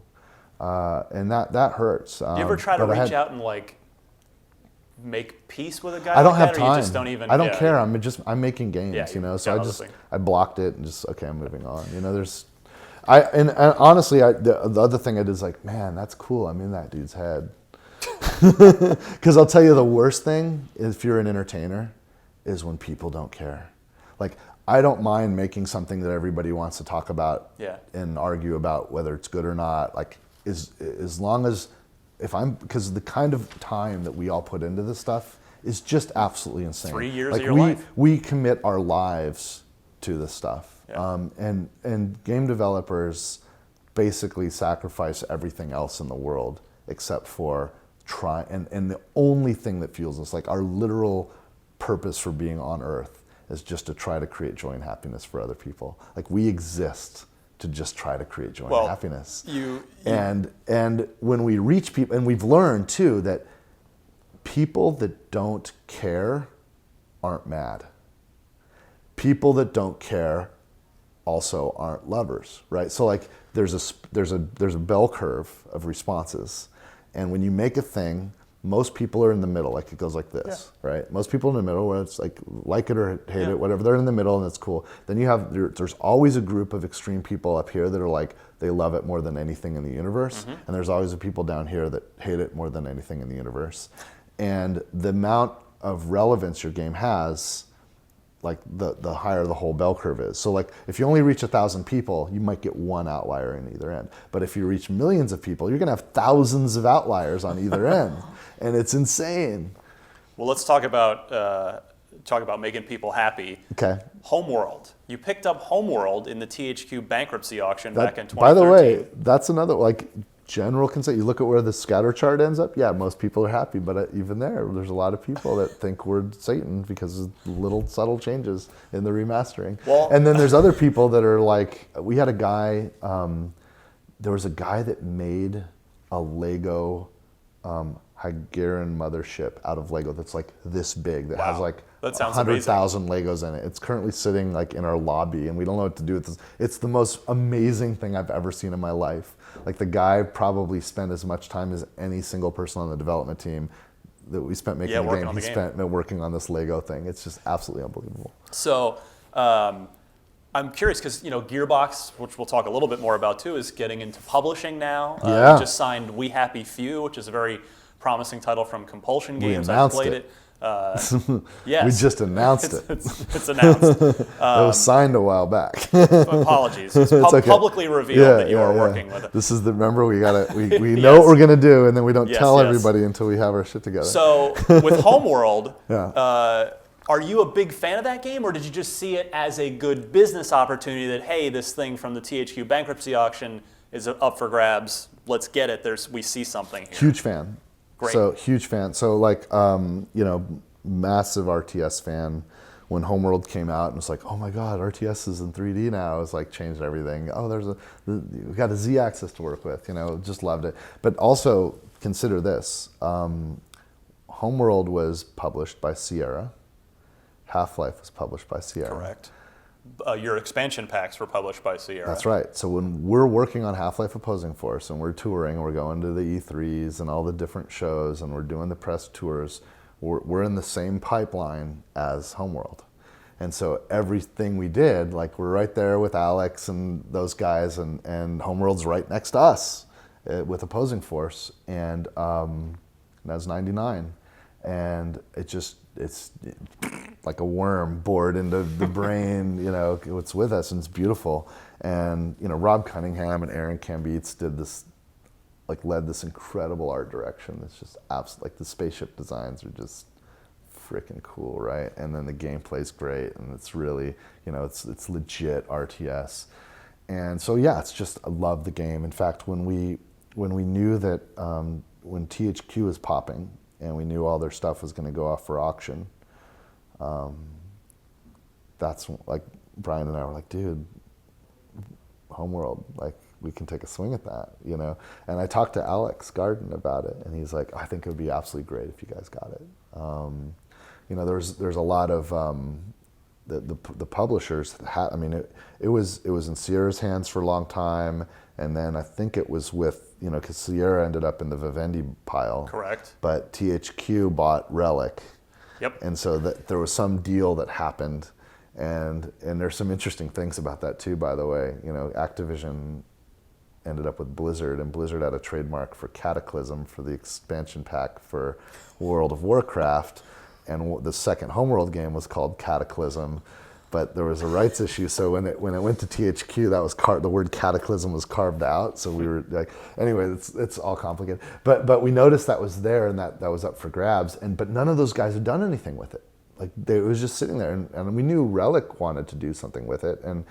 And that hurts. Do you ever try to reach out and make peace with a guy? I don't like have that, time. Or you just don't even, I don't care. I'm making games, Yeah, So I blocked it and okay, I'm moving on. And honestly, the other thing I did is man, that's cool. I'm in that dude's head. Because I'll tell you the worst thing, if you're an entertainer, is when people don't care. I don't mind making something that everybody wants to talk about and argue about whether it's good or not. As long as because the kind of time that we all put into this stuff is just absolutely insane. 3 years of your life. We commit our lives to this stuff. Yeah. And game developers basically sacrifice everything else in the world except for and the only thing that fuels us, our literal purpose for being on Earth, is just to try to create joy and happiness for other people. We exist to just try to create joy and happiness. And when we reach people, and we've learned too that people that don't care aren't mad. People that don't care also aren't lovers, right? So there's a bell curve of responses, and when you make a thing, most people are in the middle. It goes like this, right? Most people in the middle, where it's like it or hate it, whatever. They're in the middle, and it's cool. Then there's always a group of extreme people up here that are they love it more than anything in the universe, and there's always the people down here that hate it more than anything in the universe. And the amount of relevance your game has, the higher the whole bell curve is. So if you only reach 1,000 people, you might get one outlier in either end. But if you reach millions of people, you're going to have thousands of outliers on either end, and it's insane. Well, let's talk about making people happy. Okay. Homeworld. You picked up Homeworld in the THQ bankruptcy auction back in 2013. By the way, that's another general consent. You look at where the scatter chart ends up. Yeah, most people are happy, but even there's a lot of people that think we're Satan because of little subtle changes in the remastering. Well, and then there's other people that are like, we had a guy. There was a guy that made a Lego Hygarian mothership out of Lego that's like this big, that has like 100,000 Legos in it. It's currently sitting like in our lobby, and we don't know what to do with this. It's the most amazing thing I've ever seen in my life. Like, the guy probably spent as much time as any single person on the development team that we spent making the game. He spent working on this Lego thing. It's just absolutely unbelievable. So I'm curious because, Gearbox, which we'll talk a little bit more about too, is getting into publishing now. We just signed We Happy Few, which is a very promising title from Compulsion Games. I played it. Yes. We just announced it. It's announced. It was signed a while back. Apologies. It's publicly revealed that you are working with it. This is remember, we know what we're going to do, and then we don't tell everybody until we have our shit together. So with Homeworld, are you a big fan of that game, or did you just see it as a good business opportunity that, hey, this thing from the THQ bankruptcy auction is up for grabs, let's get it, we see something here? Huge fan. Great. So, huge fan. So, massive RTS fan. When Homeworld came out, and it's like, oh my God, RTS is in 3D now. It's like changed everything. Oh, we got a Z-axis to work with. Just loved it. But also consider this: Homeworld was published by Sierra. Half-Life was published by Sierra. Correct. Your expansion packs were published by Sierra. That's right. So when we're working on Half-Life Opposing Force and we're touring, and we're going to the E3s and all the different shows, and we're doing the press tours, we're in the same pipeline as Homeworld. And so everything we did, like, we're right there with Alex and those guys, and Homeworld's right next to us with Opposing Force, and that's 99. And it's like a worm bored into the brain, it's with us, and it's beautiful. And, Rob Cunningham and Aaron Cambeets led this incredible art direction. It's just absolutely, the spaceship designs are just freaking cool, right? And then the gameplay's great, and it's really, it's legit RTS. And so, it's just, I love the game. In fact, when we knew that, when THQ was popping, and we knew all their stuff was going to go off for auction, that's like, Brian and I were like, dude, Homeworld, we can take a swing at that, And I talked to Alex Garden about it, and he's like, I think it would be absolutely great if you guys got it. There's a lot of the publishers it was in Sierra's hands for a long time, and then I think it was with, because Sierra ended up in the Vivendi pile. Correct. But THQ bought Relic. Yep. And so there was some deal that happened, and there's some interesting things about that too, by the way. Activision ended up with Blizzard, and Blizzard had a trademark for Cataclysm for the expansion pack for World of Warcraft, and the second Homeworld game was called Cataclysm, but there was a rights issue. So when it went to THQ, that was the word Cataclysm was carved out. So we were like, anyway, it's all complicated. But we noticed that was there, and that was up for grabs. But none of those guys had done anything with it. It was just sitting there, and we knew Relic wanted to do something with it. And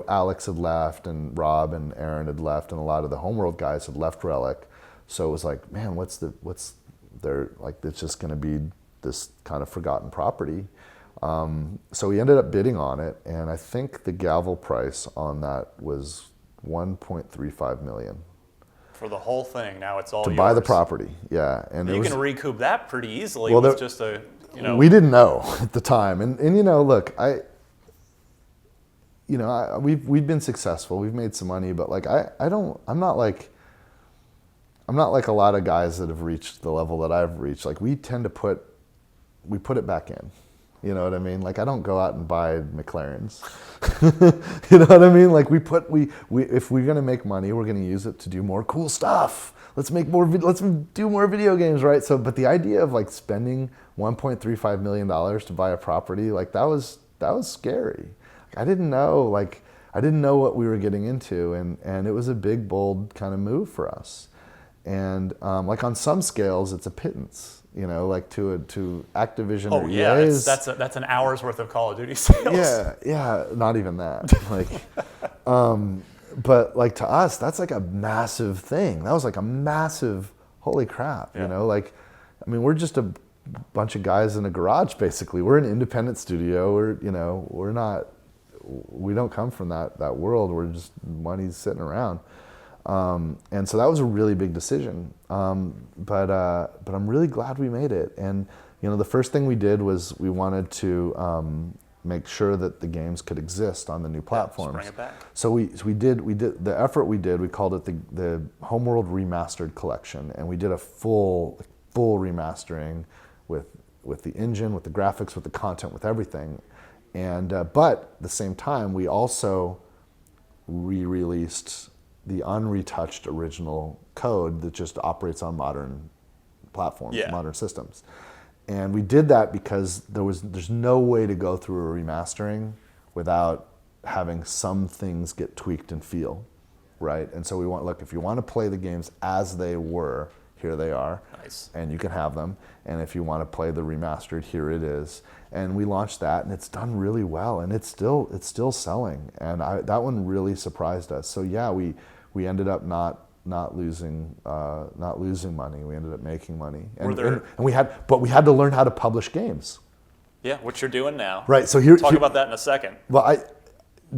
Alex had left, and Rob and Aaron had left, and a lot of the Homeworld guys had left Relic. So it was like, man, it's just going to be this kind of forgotten property. So we ended up bidding on it, and I think the gavel price on that was $1.35 million. For the whole thing, now it's all to yours. buy the property, yeah. And you can recoup that pretty easily with just a, We didn't know at the time, and look, we've been successful, we've made some money, but I'm not like a lot of guys that have reached the level that I've reached. We tend to put it back in. You know what I mean? I don't go out and buy McLarens. You know what I mean? If we're gonna make money, we're gonna use it to do more cool stuff. Let's do more video games, right? So, but the idea of spending $1.35 million to buy a property, that was scary. I didn't know what we were getting into, and it was a big, bold kind of move for us. And on some scales, it's a pittance. To Activision or EA's. That's an hour's worth of Call of Duty sales. Yeah, not even that. but like to us, that's like a massive thing. That was like a massive, holy crap, you know, like, I mean, we're just a bunch of guys in a garage, basically. We're an independent studio. We don't come from that world. We're just money's sitting around. And so that was a really big decision. But I'm really glad we made it. And, you know, the first thing we did was we wanted to make sure that the games could exist on the new platforms. Bring it back. So we did the effort we did. We called it the Homeworld Remastered Collection, and we did a full remastering with the engine, with the graphics, with the content, with everything. And but at the same time, we also re-released the unretouched original code that just operates on modern platforms, modern systems. And we did that because there's no way to go through a remastering without having some things get tweaked and feel, right? And so we want, look, if you want to play the games as they were, here they are. Nice. And you can have them. And if you want to play the remastered, here it is. And we launched that, and it's done really well, and it's still selling. And that one really surprised us. So yeah, we ended up not losing money. We ended up making money. And we had to learn how to publish games. Yeah, what you're doing now. Right. So talk about that in a second. Well,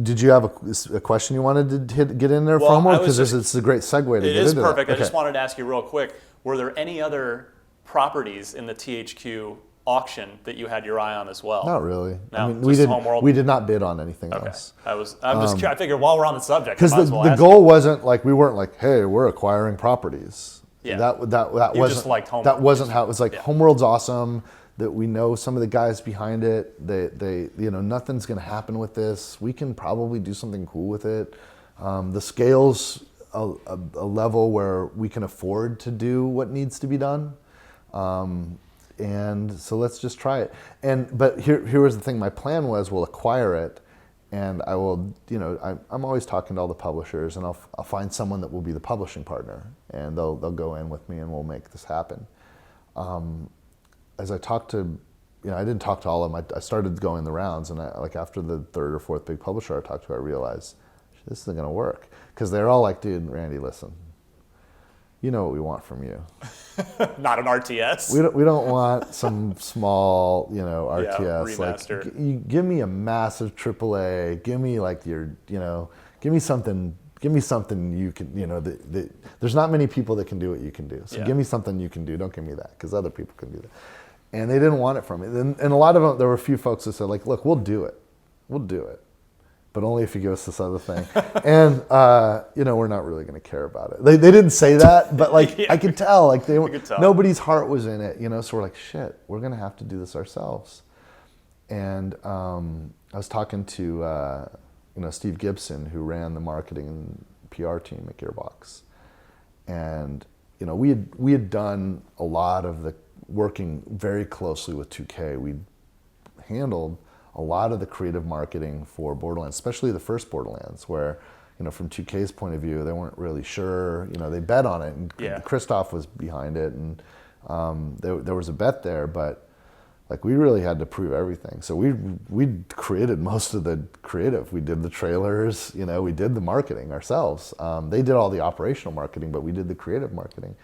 did you have a question you wanted to get in there from? Because it's a great segue to get into that. It is perfect. Okay. I just wanted to ask you real quick, were there any other properties in the THQ auction that you had your eye on as well? Not really. No, I mean, we did not bid on anything okay. else. I'm just curious. I figured while we're on the subject, because the goal wasn't like, we weren't like, hey, we're acquiring properties. Yeah. That you wasn't just liked Homeworld. That wasn't how it was. Like, Homeworld's awesome. That we know some of the guys behind it. They nothing's going to happen with this. We can probably do something cool with it. The scale's a level where we can afford to do what needs to be done. And so let's just try it. But here was the thing. My plan was, we'll acquire it, and I will, I'm always talking to all the publishers, and I'll find someone that will be the publishing partner, and they'll go in with me, and we'll make this happen. As I talked to, I didn't talk to all of them. I started going the rounds, and after the third or fourth big publisher I talked to, I realized this isn't going to work, because they're all like, dude, Randy, listen. You know what we want from you. Not an RTS. We don't want some small, RTS. Remaster. You give me a massive AAA. Give me give me something. Give me something you can. There's not many people that can do what you can do. So give me something you can do. Don't give me that, because other people can do that. And they didn't want it from me. And a lot of them, there were a few folks that said, like, look, we'll do it, but only if you give us this other thing. And we're not really going to care about it. They didn't say that, but I could tell, nobody's heart was in it, So we're like, shit, we're going to have to do this ourselves. And I was talking to Steve Gibson, who ran the marketing and PR team at Gearbox, and we had done a lot of the working very closely with 2K. We handled a lot of the creative marketing for Borderlands, especially the first Borderlands, where, from 2K's point of view, they weren't really sure. They bet on it, and Christoph was behind it, and there was a bet there, but we really had to prove everything. So we created most of the creative. We did the trailers, we did the marketing ourselves. They did all the operational marketing, but we did the creative marketing,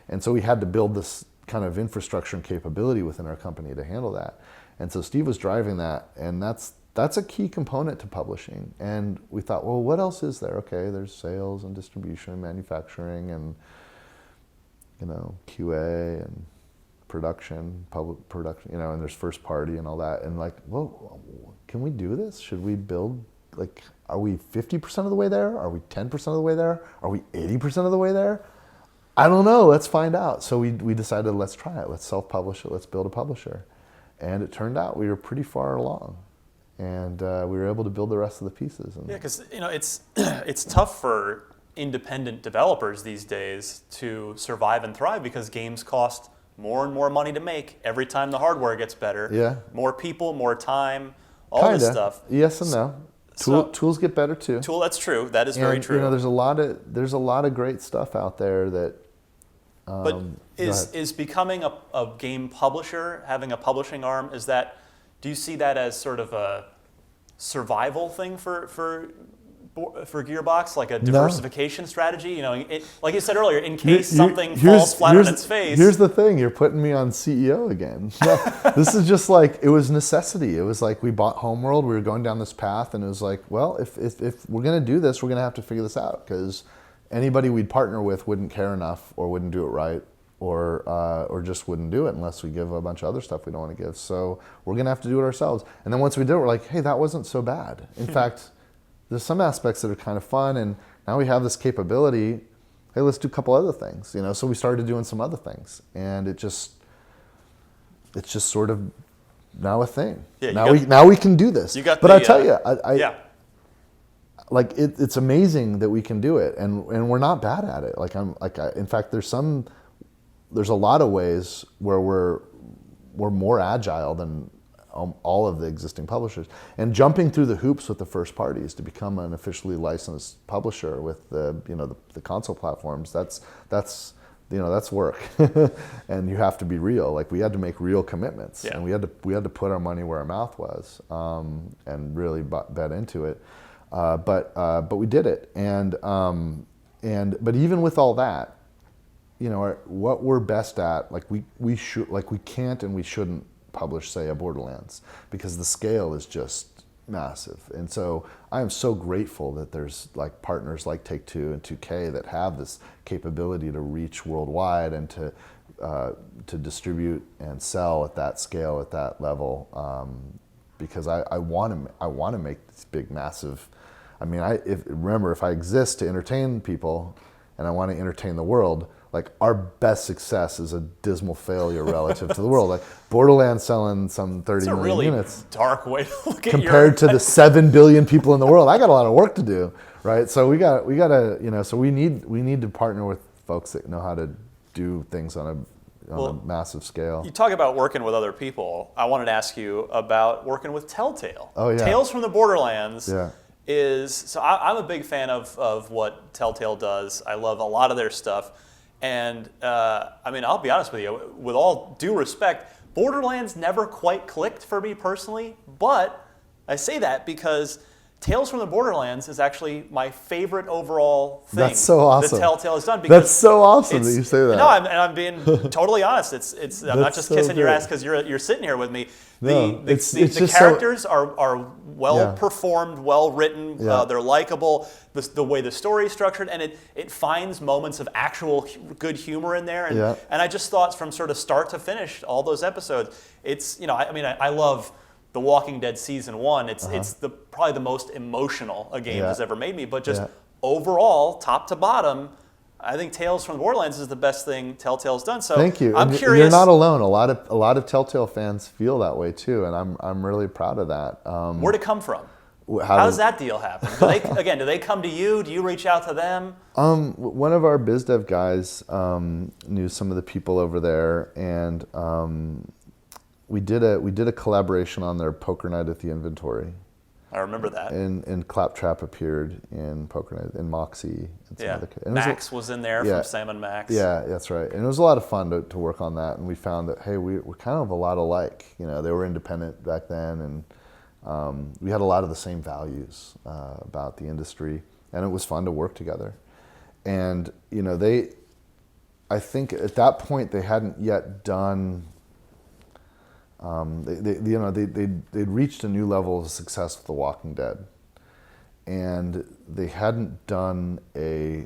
and so we had to build this kind of infrastructure and capability within our company to handle that. And so Steve was driving that, and that's a key component to publishing. And we thought, well, what else is there? Okay, there's sales and distribution and manufacturing and QA and public production, and there's first party and all that. And well, can we do this? Should we build, are we 50% of the way there? Are we 10% of the way there? Are we 80% of the way there? I don't know, let's find out. So we decided, let's try it. Let's self-publish it. Let's build a publisher. And it turned out we were pretty far along, and we were able to build the rest of the pieces. Yeah, because it's tough for independent developers these days to survive and thrive, because games cost more and more money to make every time the hardware gets better. Yeah. More people, more time, all this stuff. Yes and no. Tools get better too. That's true. That is very true. There's a lot of great stuff out there that. But is becoming a game publisher, having a publishing arm, do you see that as sort of a survival thing for for Gearbox, like a diversification strategy? You know, like you said earlier, in case something falls flat on its face. Here's the thing: you're putting me on CEO again. This is just like, it was necessity. It was like, we bought Homeworld. We were going down this path, and it was like, well, if we're gonna do this, we're gonna have to figure this out, because anybody we'd partner with wouldn't care enough, or wouldn't do it right, or just wouldn't do it unless we give a bunch of other stuff we don't want to give. So we're gonna have to do it ourselves. And then once we did it, we're like, hey, that wasn't so bad. In fact, there's some aspects that are kind of fun, and now we have this capability. Hey, let's do a couple other things, you know. So we started doing some other things, and it's just sort of now a thing. Yeah, now we can do this. But I tell you, like it's amazing that we can do it, and we're not bad at it. In fact, there's a lot of ways where we're more agile than all of the existing publishers, and jumping through the hoops with the first parties to become an officially licensed publisher with the console platforms. That's work, and you have to be real. Like, we had to make real commitments, and we had to put our money where our mouth was, and really bet into it. But we did it, but even with all that, you know, what we're best at, like we can't and we shouldn't publish, say, a Borderlands, because the scale is just massive. And so I am so grateful that there's like partners like Take-Two and 2K that have this capability to reach worldwide and to distribute and sell at that scale, at that level, because I want to make this big, massive. I mean, remember, if I exist to entertain people and I want to entertain the world, like, our best success is a dismal failure relative to the world. Like, Borderlands selling some 30 million really units. Dark way to look at compared to the 7 billion people in the world. I got a lot of work to do, right? So we got to, you know, so we need to partner with folks that know how to do things on a massive scale. You talk about working with other people. I wanted to ask you about working with Telltale. Oh, yeah. Tales from the Borderlands. Yeah. I'm a big fan of what Telltale does. I love a lot of their stuff. And I mean, I'll be honest with you, with all due respect, Borderlands never quite clicked for me personally, but I say that because Tales from the Borderlands is actually my favorite overall thing. That's so awesome. That Telltale has done. Because that's so awesome that you say that. No, I'm being totally honest. I'm not just kissing your ass because you're sitting here with me. The characters are well performed, well written. They're likable. The way the story is structured, and it finds moments of actual good humor in there. And I just thought, from sort of start to finish, all those episodes, it's, you know, I love The Walking Dead season 1. It's probably the most emotional a game has ever made me. But just overall, top to bottom, I think Tales from the Borderlands is the best thing Telltale's done. So thank you. I'm curious. You're not alone. A lot of Telltale fans feel that way too, and I'm really proud of that. Where'd it come from? How does that deal happen? Do they come to you? Do you reach out to them? One of our biz dev guys knew some of the people over there, and we did a collaboration on their Poker Night at the Inventory. I remember that. And Claptrap appeared in Poker Night, and Moxie. And some other, and Max was in there from Sam and Max. Yeah, that's right. And it was a lot of fun to work on that. And we found that, hey, we're kind of a lot alike. You know, they were independent back then, and we had a lot of the same values about the industry. And it was fun to work together. And, you know, I think at that point they hadn't yet done... They'd reached a new level of success with The Walking Dead, and they hadn't done a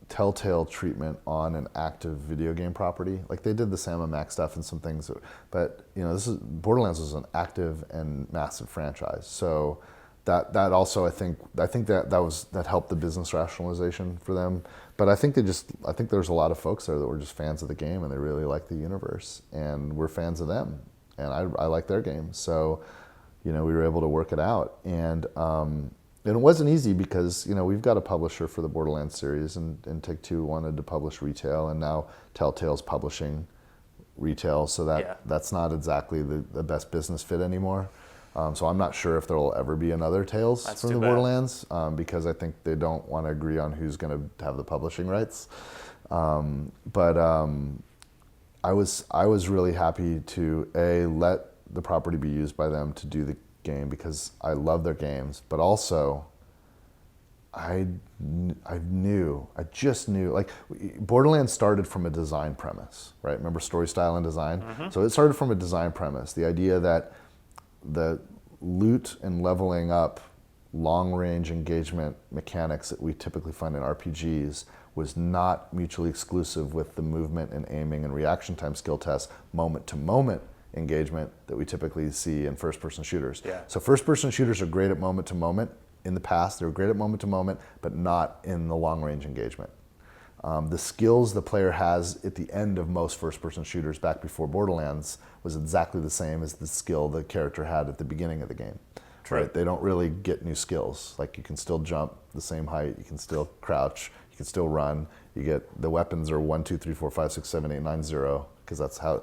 Telltale treatment on an active video game property. Like, they did the Sam and Max stuff and some things, but you know, Borderlands was an active and massive franchise. So that also, I think that helped the business rationalization for them. But I think there's a lot of folks there that were just fans of the game, and they really like the universe, and we're fans of them. And I like their game, so, you know, we were able to work it out, and it wasn't easy because, you know, we've got a publisher for the Borderlands series, and Take-Two wanted to publish retail, and now Telltale's publishing retail, so that's not exactly the best business fit anymore. So I'm not sure if there will ever be another Tales from the Borderlands, because I think they don't want to agree on who's going to have the publishing rights, I was really happy to let the property be used by them to do the game, because I love their games, but also I just knew, like, Borderlands started from a design premise, right? Remember story, style, and design? Mm-hmm. So it started from a design premise, the idea that the loot and leveling up long-range engagement mechanics that we typically find in RPGs was not mutually exclusive with the movement and aiming and reaction time skill tests, moment-to-moment engagement that we typically see in first-person shooters. Yeah. So first-person shooters are great at moment-to-moment. In the past, they were great at moment-to-moment, but not in the long-range engagement. The skills the player has at the end of most first-person shooters back before Borderlands was exactly the same as the skill the character had at the beginning of the game. True. Right? They don't really get new skills. Like, you can still jump the same height, you can still crouch, you can still run. You get the weapons are 1, 2, 3, 4, 5, 6, 7, 8, 9, 0. Because that's how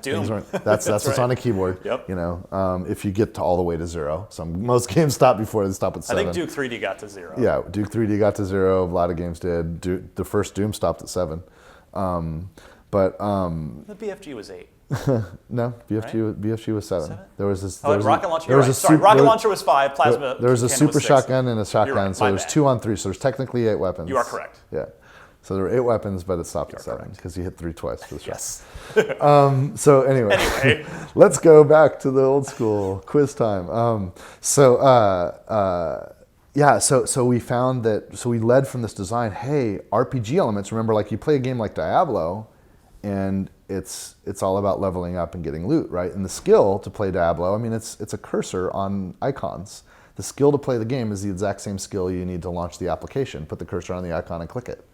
Doom. That's what's right. on a keyboard. Yep. You know, if you get to all the way to 0, most games stop before they stop at 7. I think Duke 3D got to 0. Yeah, Duke 3D got to 0. A lot of games did. The first Doom stopped at 7. The BFG was 8. No, BFG was 7. There was this. Rocket Launcher. You're right. Sorry, Rocket Launcher was 5. Plasma. There was a super 6. shotgun and a shotgun, Right, so there's 2 on 3. So there's technically 8 weapons. You are correct. Yeah. So there were 8 weapons, but it stopped at 7 because you hit 3 twice for the shot. Yes. So anyway, let's go back to the old school quiz time. So we found that. So we led from this design. Hey, RPG elements. Remember, like, you play a game like Diablo, and it's all about leveling up and getting loot, right? And the skill to play Diablo, I mean, it's a cursor on icons. The skill to play the game is the exact same skill you need to launch the application. Put the cursor on the icon and click it.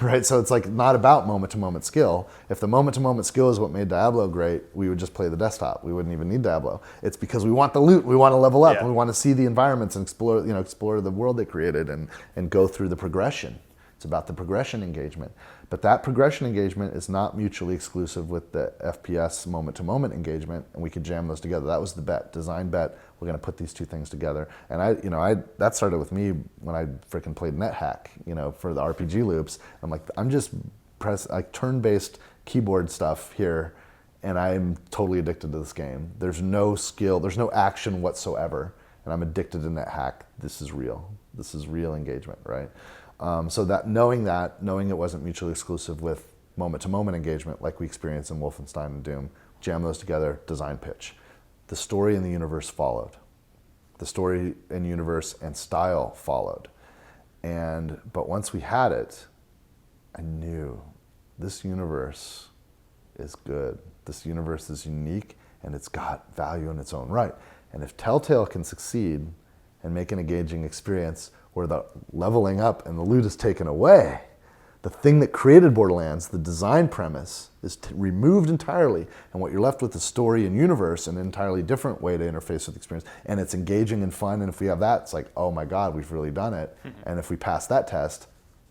Right, so it's like not about moment-to-moment skill. If the moment-to-moment skill is what made Diablo great, we would just play the desktop. We wouldn't even need Diablo. It's because we want the loot, we want to level up, and we want to see the environments and explore the world they created and go through the progression. It's about the progression engagement. But that progression engagement is not mutually exclusive with the FPS moment-to-moment engagement, and we could jam those together. That was the bet, design bet. We're going to put these two things together. And that started with me when I freaking played NetHack, for the RPG loops. I'm like, I'm just turn-based keyboard stuff here, and I'm totally addicted to this game. There's no skill, there's no action whatsoever, and I'm addicted to NetHack. This is real. This is real engagement, right? So knowing it wasn't mutually exclusive with moment-to-moment engagement like we experienced in Wolfenstein and Doom, jam those together, design pitch. The story and the universe followed. The story and universe and style followed. But once we had it, I knew this universe is good. This universe is unique, and it's got value in its own right. And if Telltale can succeed and make an engaging experience where the leveling up and the loot is taken away, the thing that created Borderlands, the design premise, is removed entirely, and what you're left with is story and universe, an entirely different way to interface with the experience, and it's engaging and fun, and if we have that, it's like, oh my God, we've really done it. And if we pass that test,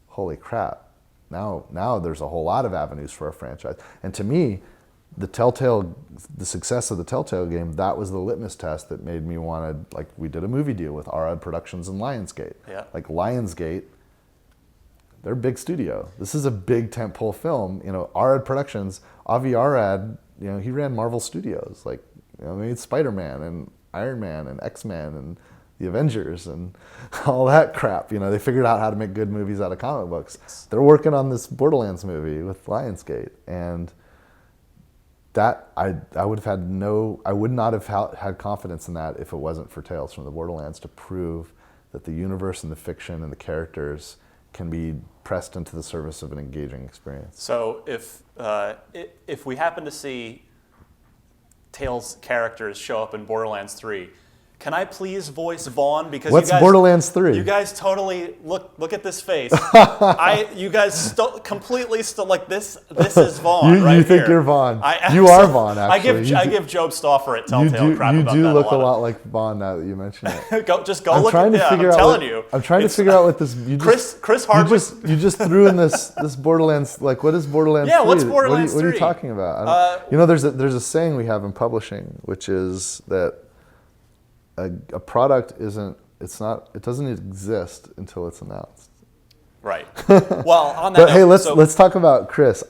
holy crap, now there's a whole lot of avenues for our franchise. And to me, the success of the Telltale game, that was the litmus test that made me want to, like, we did a movie deal with Arad Productions and Lionsgate. Yeah. Like, Lionsgate, they're a big studio. This is a big tentpole film. Arad Productions, Avi Arad, he ran Marvel Studios. Like, they made Spider-Man and Iron Man and X-Men and the Avengers and all that crap. They figured out how to make good movies out of comic books. They're working on this Borderlands movie with Lionsgate, and that I would not have had confidence in that if it wasn't for Tales from the Borderlands to prove that the universe and the fiction and the characters can be pressed into the service of an engaging experience. So if we happen to see Tales characters show up in Borderlands 3, can I please voice Vaughn? Because what's Borderlands 3? You guys totally look at this face. You guys completely like this. This is Vaughn right here. You think you're Vaughn? You are Vaughn. Actually, I give Job Stauffer at Telltale crap about that. You do look a lot like Vaun now that you mention it. Go look at it. I'm telling you. I'm trying to figure out what this. Chris Hardwick. You just threw in this Borderlands. Like, what is Borderlands 3? Yeah, what's Borderlands 3? What are you talking about? There's a saying we have in publishing, which is that a product it doesn't exist until it's announced. Right. Well, on that But hey, let's talk about Chris.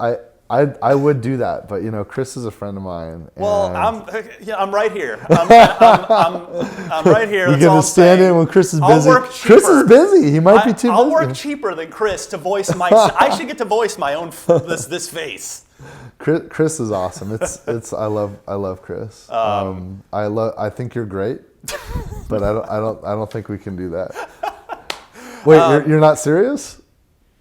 I would do that, but Chris is a friend of mine. Well, I'm right here. I'm right here. You're gonna stand in when Chris is busy. I'll work cheaper. Chris is busy. He might be too busy. I'll work cheaper than Chris to voice my. I should get to voice my own this face. Chris is awesome. It's I love Chris. I think you're great, but I don't think we can do that. Wait, you're not serious?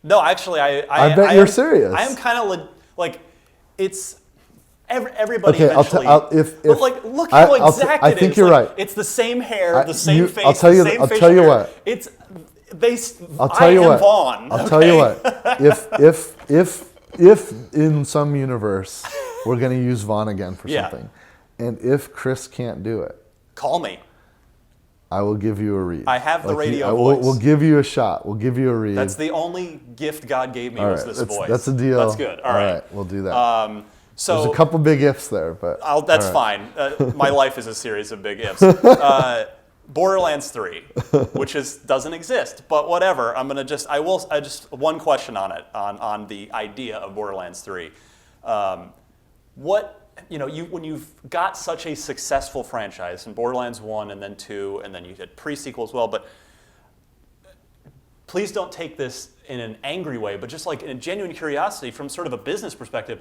No, actually, I bet you're serious. I am kind of like, it's everybody Okay, eventually. but like, look how exact it is. I think you're right. It's the same hair, the same face. I'll tell you what. It's they. I'll tell you what. Vaughn. I'll tell you what. If in some universe we're going to use Vaughn again for something, and if Chris can't do it, call me. I will give you a read. I have the radio voice. We'll give you a shot. We'll give you a read. That's the only gift God gave me was this voice. That's a deal. That's good. All right, we'll do that. So there's a couple big ifs there, but that's fine. My life is a series of big ifs. Borderlands 3, which doesn't exist, but whatever. I just one question on it, on the idea of Borderlands 3. When you've got such a successful franchise in Borderlands 1 and then 2, and then you did pre-sequel as well, but please don't take this in an angry way, but just like in a genuine curiosity from sort of a business perspective,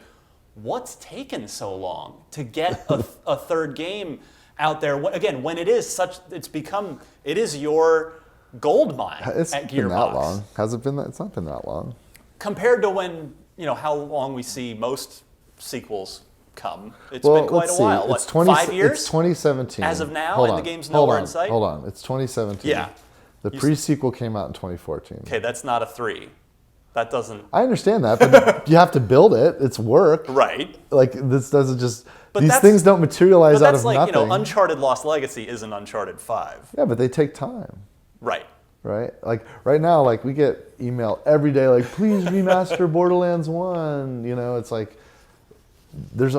what's taken so long to get a third game out there? Again, when it is your gold mine at Gearbox. It's been that long. Has it been that? It's not been that long. Compared to when, how long we see most sequels come. It's been quite a while. It's 5 years? It's 2017. As of now, and the game's nowhere in sight? Hold on. It's 2017. Yeah. The pre-sequel came out in 2014. Okay, that's not a 3. That doesn't... I understand that, but you have to build it. It's work. Right. Like, this doesn't just... These things don't materialize out of nothing. But that's like, Uncharted Lost Legacy isn't Uncharted 5. Yeah, but they take time. Right. Right? Like, right now, like, we get email every day, like, please remaster Borderlands 1. It's like... There's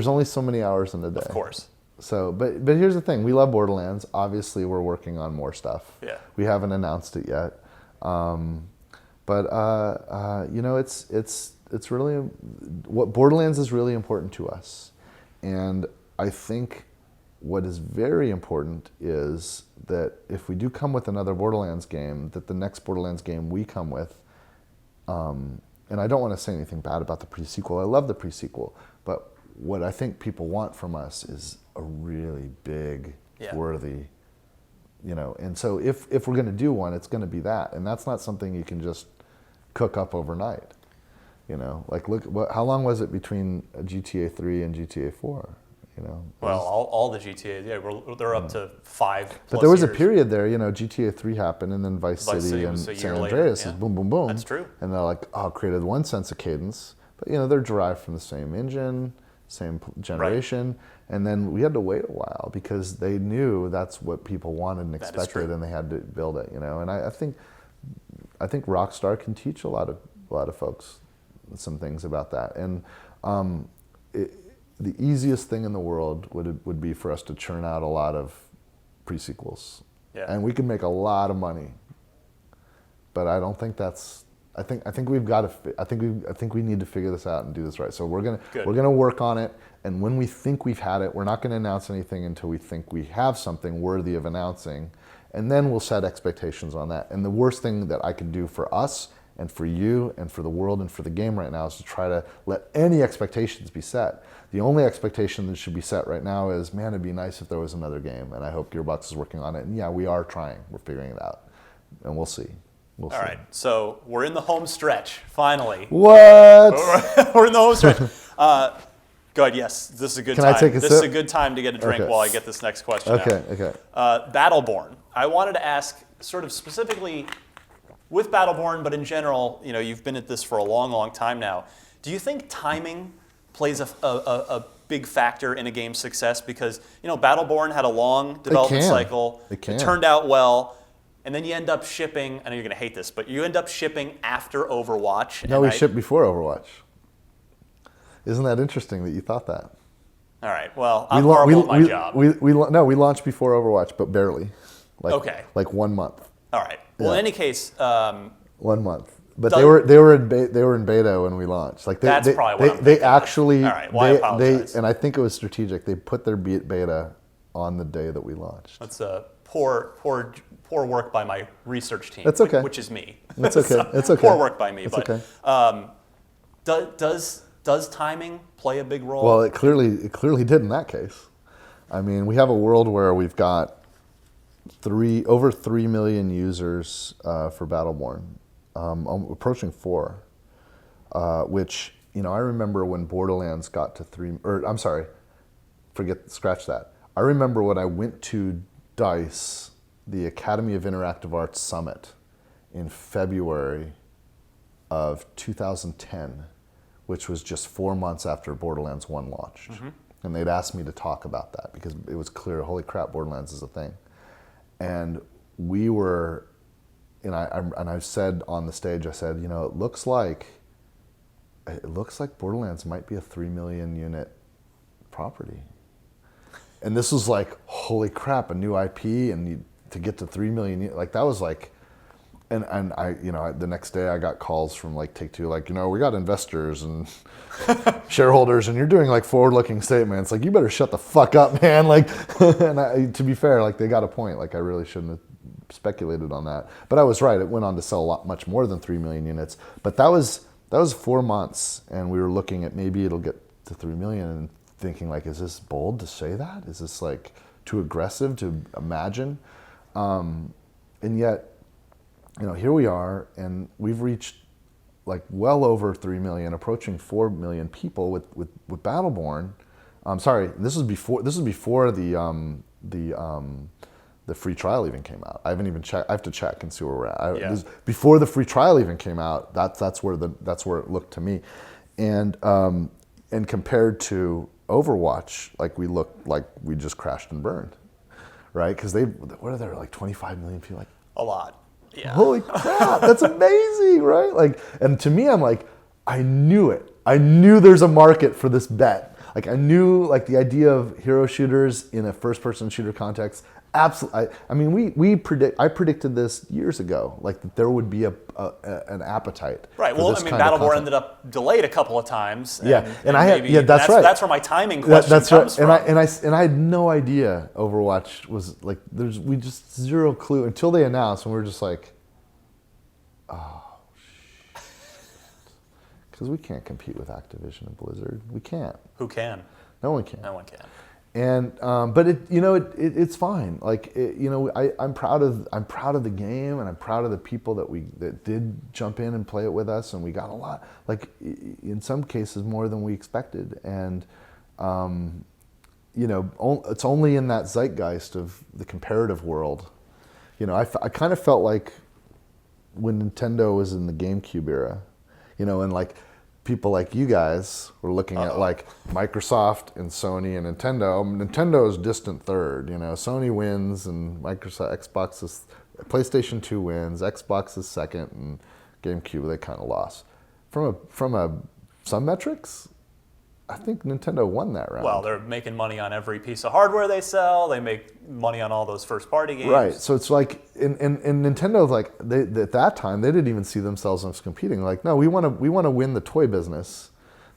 only so many hours in a day. Of course. So, but here's the thing: we love Borderlands. Obviously, we're working on more stuff. Yeah. We haven't announced it yet, but it's really what Borderlands is really important to us, and I think what is very important is that if we do come with another Borderlands game, that the next Borderlands game we come with. And I don't want to say anything bad about the pre-sequel. I love the pre-sequel. But what I think people want from us is a really big, worthy, And so if we're going to do one, it's going to be that. And that's not something you can just cook up overnight. Like how long was it between GTA 3 and GTA 4? Well, all the GTA, they're up to 5 plus But there was years. a period there, GTA 3 happened, and then Vice City and San Andreas is boom, boom, boom. That's true. And they're like, created one sense of cadence. But, they're derived from the same engine, same generation. Right. And then we had to wait a while because they knew that's what people wanted and expected, and they had to build it, And I think Rockstar can teach a lot of folks some things about that. And the easiest thing in the world would be for us to churn out a lot of pre-sequels. Yeah. And we can make a lot of money. But I don't think that's I think we've got to I think we need to figure this out and do this right. So we're going to work on it, and when we think we've had it, we're not going to announce anything until we think we have something worthy of announcing, and then we'll set expectations on that. And the worst thing that I could do for us and for you and for the world and for the game right now is to try to let any expectations be set. The only expectation that should be set right now is, man, it'd be nice if there was another game, and I hope Gearbox is working on it. And yeah, we are trying. We're figuring it out, and we'll see. All right, so we're in the home stretch, finally. What? We're in the home stretch. Go ahead, yes, this is a good time. Can I take a sip? This is a good time to get a drink while I get this next question out. Okay. Battleborn. I wanted to ask sort of specifically with Battleborn, but in general, you've been at this for a long, long time now. Do you think timing plays a big factor in a game's success? Because, Battleborn had a long development cycle. It turned out well. And then you end up shipping, I know you're going to hate this, but you end up shipping after Overwatch. No, we shipped before Overwatch. Isn't that interesting that you thought that? All right, well, I'm horrible at my job. We launched before Overwatch, but barely. Like 1 month. All right. Well, in any case... 1 month. But they were in beta when we launched. Like that's probably what I'm they thinking. actually. All right. Well, I apologize. And I think it was strategic. They put their beta on the day that we launched. That's poor work by my research team. That's okay. Which is me. It's okay. So, It's okay. Poor work by me. It's but okay. Does timing play a big role? Well, it clearly did in that case. I mean, we have a world where we've got over 3 million users for Battleborn, approaching 4. Which, I remember when Borderlands got to 3. Or I'm sorry, scratch that. I remember when I went to DICE, the Academy of Interactive Arts Summit, in February of 2010, which was just 4 months after Borderlands 1 launched. Mm-hmm. And they'd asked me to talk about that because it was clear, holy crap, Borderlands is a thing. And we were, and I said on the stage, I said, it looks like Borderlands might be a 3 million unit property. And this was like, holy crap, a new IP, and to get to 3 million, like that was like, and I, the next day I got calls from like Take-Two, like, we got investors and shareholders, and you're doing like forward-looking statements, like you better shut the fuck up, man. Like, and to be fair, like they got a point. Like I really shouldn't have speculated on that, but I was right. It went on to sell much more than 3 million units. But that was 4 months, and we were looking at maybe it'll get to 3 million, and thinking like, is this bold to say that? Is this like too aggressive to imagine? And yet, here we are, and we've reached like well over 3 million, approaching 4 million people with Battleborn. Sorry, this was before the free trial even came out. I haven't even checked. I have to check and see where we're at. Before the free trial even came out, that's where it looked to me, and compared to Overwatch, like we looked like we just crashed and burned, right? Because what are there, like 25 million people? Like a lot. Yeah. Holy crap, that's amazing, right? Like, and to me, I'm like, I knew it. I knew there's a market for this bet. Like I knew, like the idea of hero shooters in a first-person shooter context. Absolutely. I mean, I predicted this years ago, like that there would be an appetite. Right. Well, I mean, Battleborn ended up delayed a couple of times. That's right. That's where my timing question comes from. And I had no idea Overwatch was like. We just zero clue until they announced, and we were just like, oh shit, because we can't compete with Activision and Blizzard. We can't. Who can? No one can. No one can. And but it's fine. Like I'm proud of the game, and I'm proud of the people that did jump in and play it with us, and we got a lot. Like in some cases more than we expected, and it's only in that zeitgeist of the comparative world. I kind of felt like when Nintendo was in the GameCube era, and like. People like you guys were looking at like Microsoft and Sony and Nintendo. Nintendo is distant third. Sony wins, and PlayStation 2 wins. Xbox is second, and GameCube they kind of lost. From some metrics, I think Nintendo won that round. Well, they're making money on every piece of hardware they sell. They make money on all those first-party games. Right. So it's like, in Nintendo, like at that time, they didn't even see themselves as competing. Like, no, we want to win the toy business.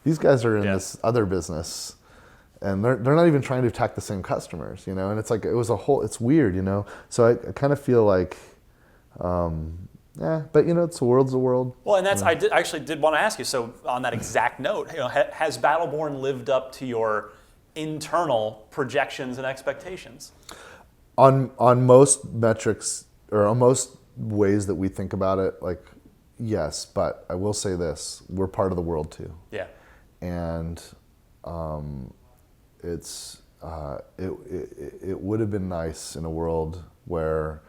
These guys are in this other business, and they're not even trying to attack the same customers. And it's like it's weird. So I kind of feel like. But it's the world's the world. Well, and that's I actually did want to ask you. So on that exact note, has Battleborn lived up to your internal projections and expectations? On most metrics, or on most ways that we think about it, like yes. But I will say this: we're part of the world too. Yeah. And it would have been nice in a world where.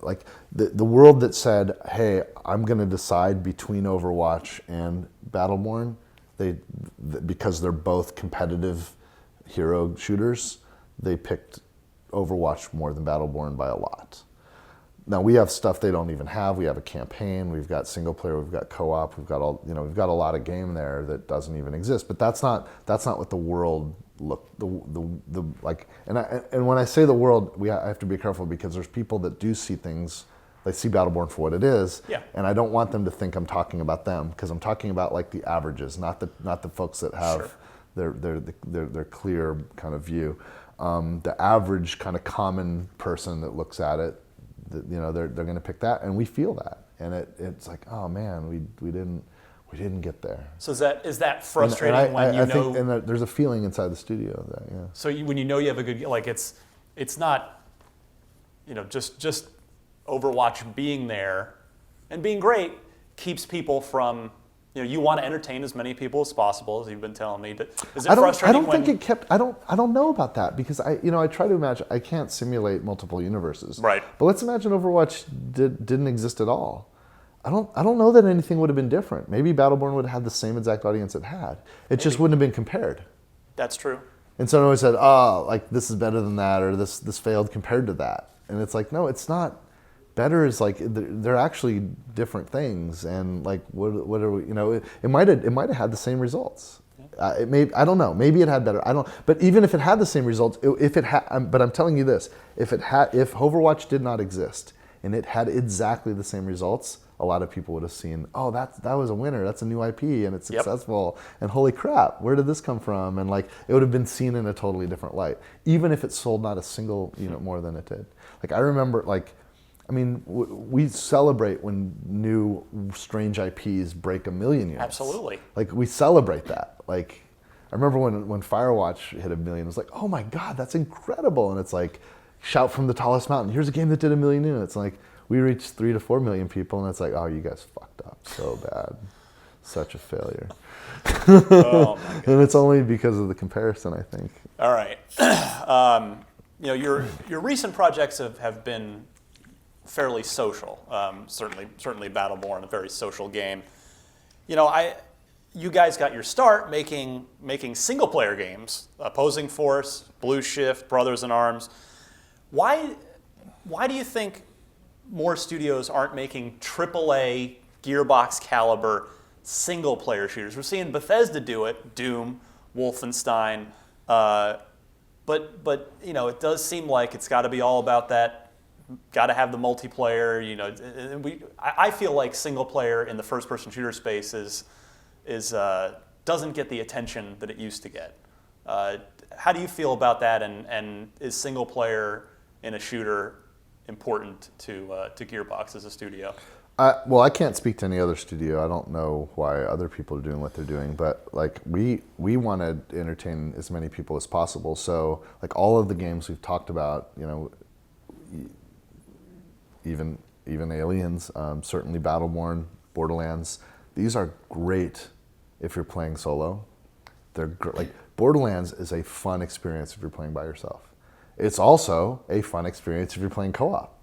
Like the world that said, "Hey, I'm going to decide between Overwatch and Battleborn," because they're both competitive hero shooters, they picked Overwatch more than Battleborn by a lot. Now we have stuff they don't even have. We have a campaign. We've got single player. We've got co-op. We've got we've got a lot of game there that doesn't even exist. But that's not what the world look and when I say the world, I have to be careful because there's people that do see things They see Battleborn for what it is, Yeah. and I don't want them to think I'm talking about them, because I'm talking about like the averages, not the folks that have their clear kind of view. The average kind of common person that looks at it, they're going to pick that, and we feel that, and it's like, oh man, we didn't get there. So is that frustrating I think, and there's a feeling inside the studio of that, yeah. So when you know you have a good, like it's not, just Overwatch being there and being great keeps people from, you want to entertain as many people as possible, as you've been telling me. But is it frustrating? I don't know about that, because I try to imagine, I can't simulate multiple universes. Right. But let's imagine Overwatch didn't exist at all. I don't know that anything would have been different. Maybe Battleborn would have had the same exact audience it had. It just wouldn't have been compared. That's true. And someone always said, oh, like this is better than that, or this failed compared to that. And it's like, no, it's not. Better is like, they're actually different things. And like, what are we, it might have had the same results. I don't know. Maybe it had better. But even if it had the same results, but I'm telling you this, if Overwatch did not exist and it had exactly the same results, a lot of people would have seen, oh, that was a winner. That's a new IP, and it's successful. Yep. And holy crap, where did this come from? And like, it would have been seen in a totally different light, even if it sold not a single unit more than it did. Like, I remember, we celebrate when new strange IPs break 1 million units. Absolutely. Like, we celebrate that. Like, I remember when Firewatch hit 1 million, it was like, oh my God, that's incredible. And it's like, shout from the tallest mountain. Here's a game that did 1 million units. Like, we reached 3 to 4 million people, and it's like, oh, you guys fucked up so bad. Such a failure. Oh, my goodness. And it's only because of the comparison, I think. All right. Your recent projects have been fairly social. Certainly Battleborn, a very social game. You guys got your start making single player games, Opposing Force, Blue Shift, Brothers in Arms. Why do you think more studios aren't making AAA Gearbox caliber single player shooters? We're seeing Bethesda do it, Doom, Wolfenstein, but it does seem like it's got to be all about that. Got to have the multiplayer. I feel like single player in the first person shooter space doesn't get the attention that it used to get. How do you feel about that? And is single player in a shooter important to Gearbox as a studio? Well, I can't speak to any other studio. I don't know why other people are doing what they're doing, but like we want to entertain as many people as possible. So like all of the games we've talked about, even Aliens, certainly Battleborn, Borderlands, these are great if you're playing solo. They're like Borderlands is a fun experience if you're playing by yourself. It's also a fun experience if you're playing co-op.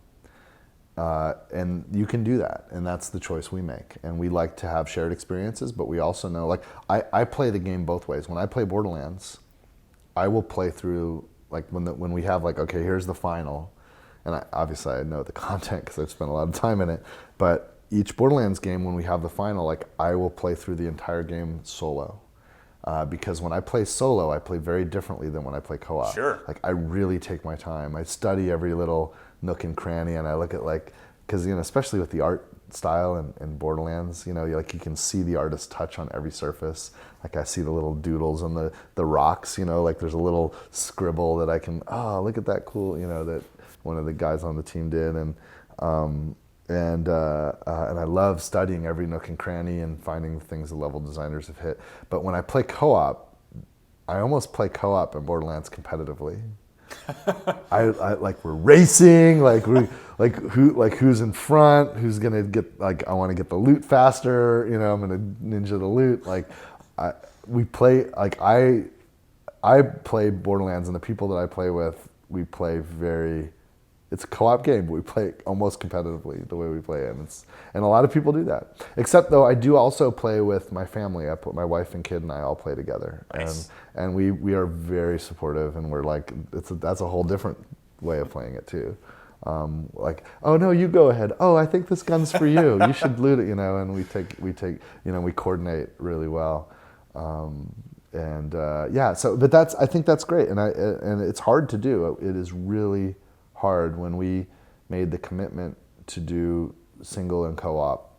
And you can do that, and that's the choice we make. And we like to have shared experiences, but we also know, like, I play the game both ways. When I play Borderlands, I will play through, like, when we have, like, okay, here's the final, and obviously I know the content because I've spent a lot of time in it, but each Borderlands game, when we have the final, like, I will play through the entire game solo. Because when I play solo, I play very differently than when I play co-op. Sure. Like, I really take my time. I study every little nook and cranny, and I look at, like, because, especially with the art style in Borderlands, you can see the artist's touch on every surface. Like, I see the little doodles on the rocks, like there's a little scribble that I can, look at that cool, that one of the guys on the team did. And I love studying every nook and cranny and finding things the level designers have hit. But when I play co-op, I almost play co-op in Borderlands competitively. I like, we're racing, who's in front, who's gonna get, like, I want to get the loot faster, I'm gonna ninja the loot. Like, we play, like, I play Borderlands, and the people that I play with, we play it's a co-op game, but we play almost competitively the way we play it. And a lot of people do that. Except, though, I do also play with my family. I put my wife and kid and I all play together. Nice. And we are very supportive, and we're like, that's a whole different way of playing it too. Like, oh no, you go ahead. Oh, I think this gun's for you. You should loot it, and we coordinate really well. But I think that's great. And it's hard to do. It is really hard. When we made the commitment to do single and co-op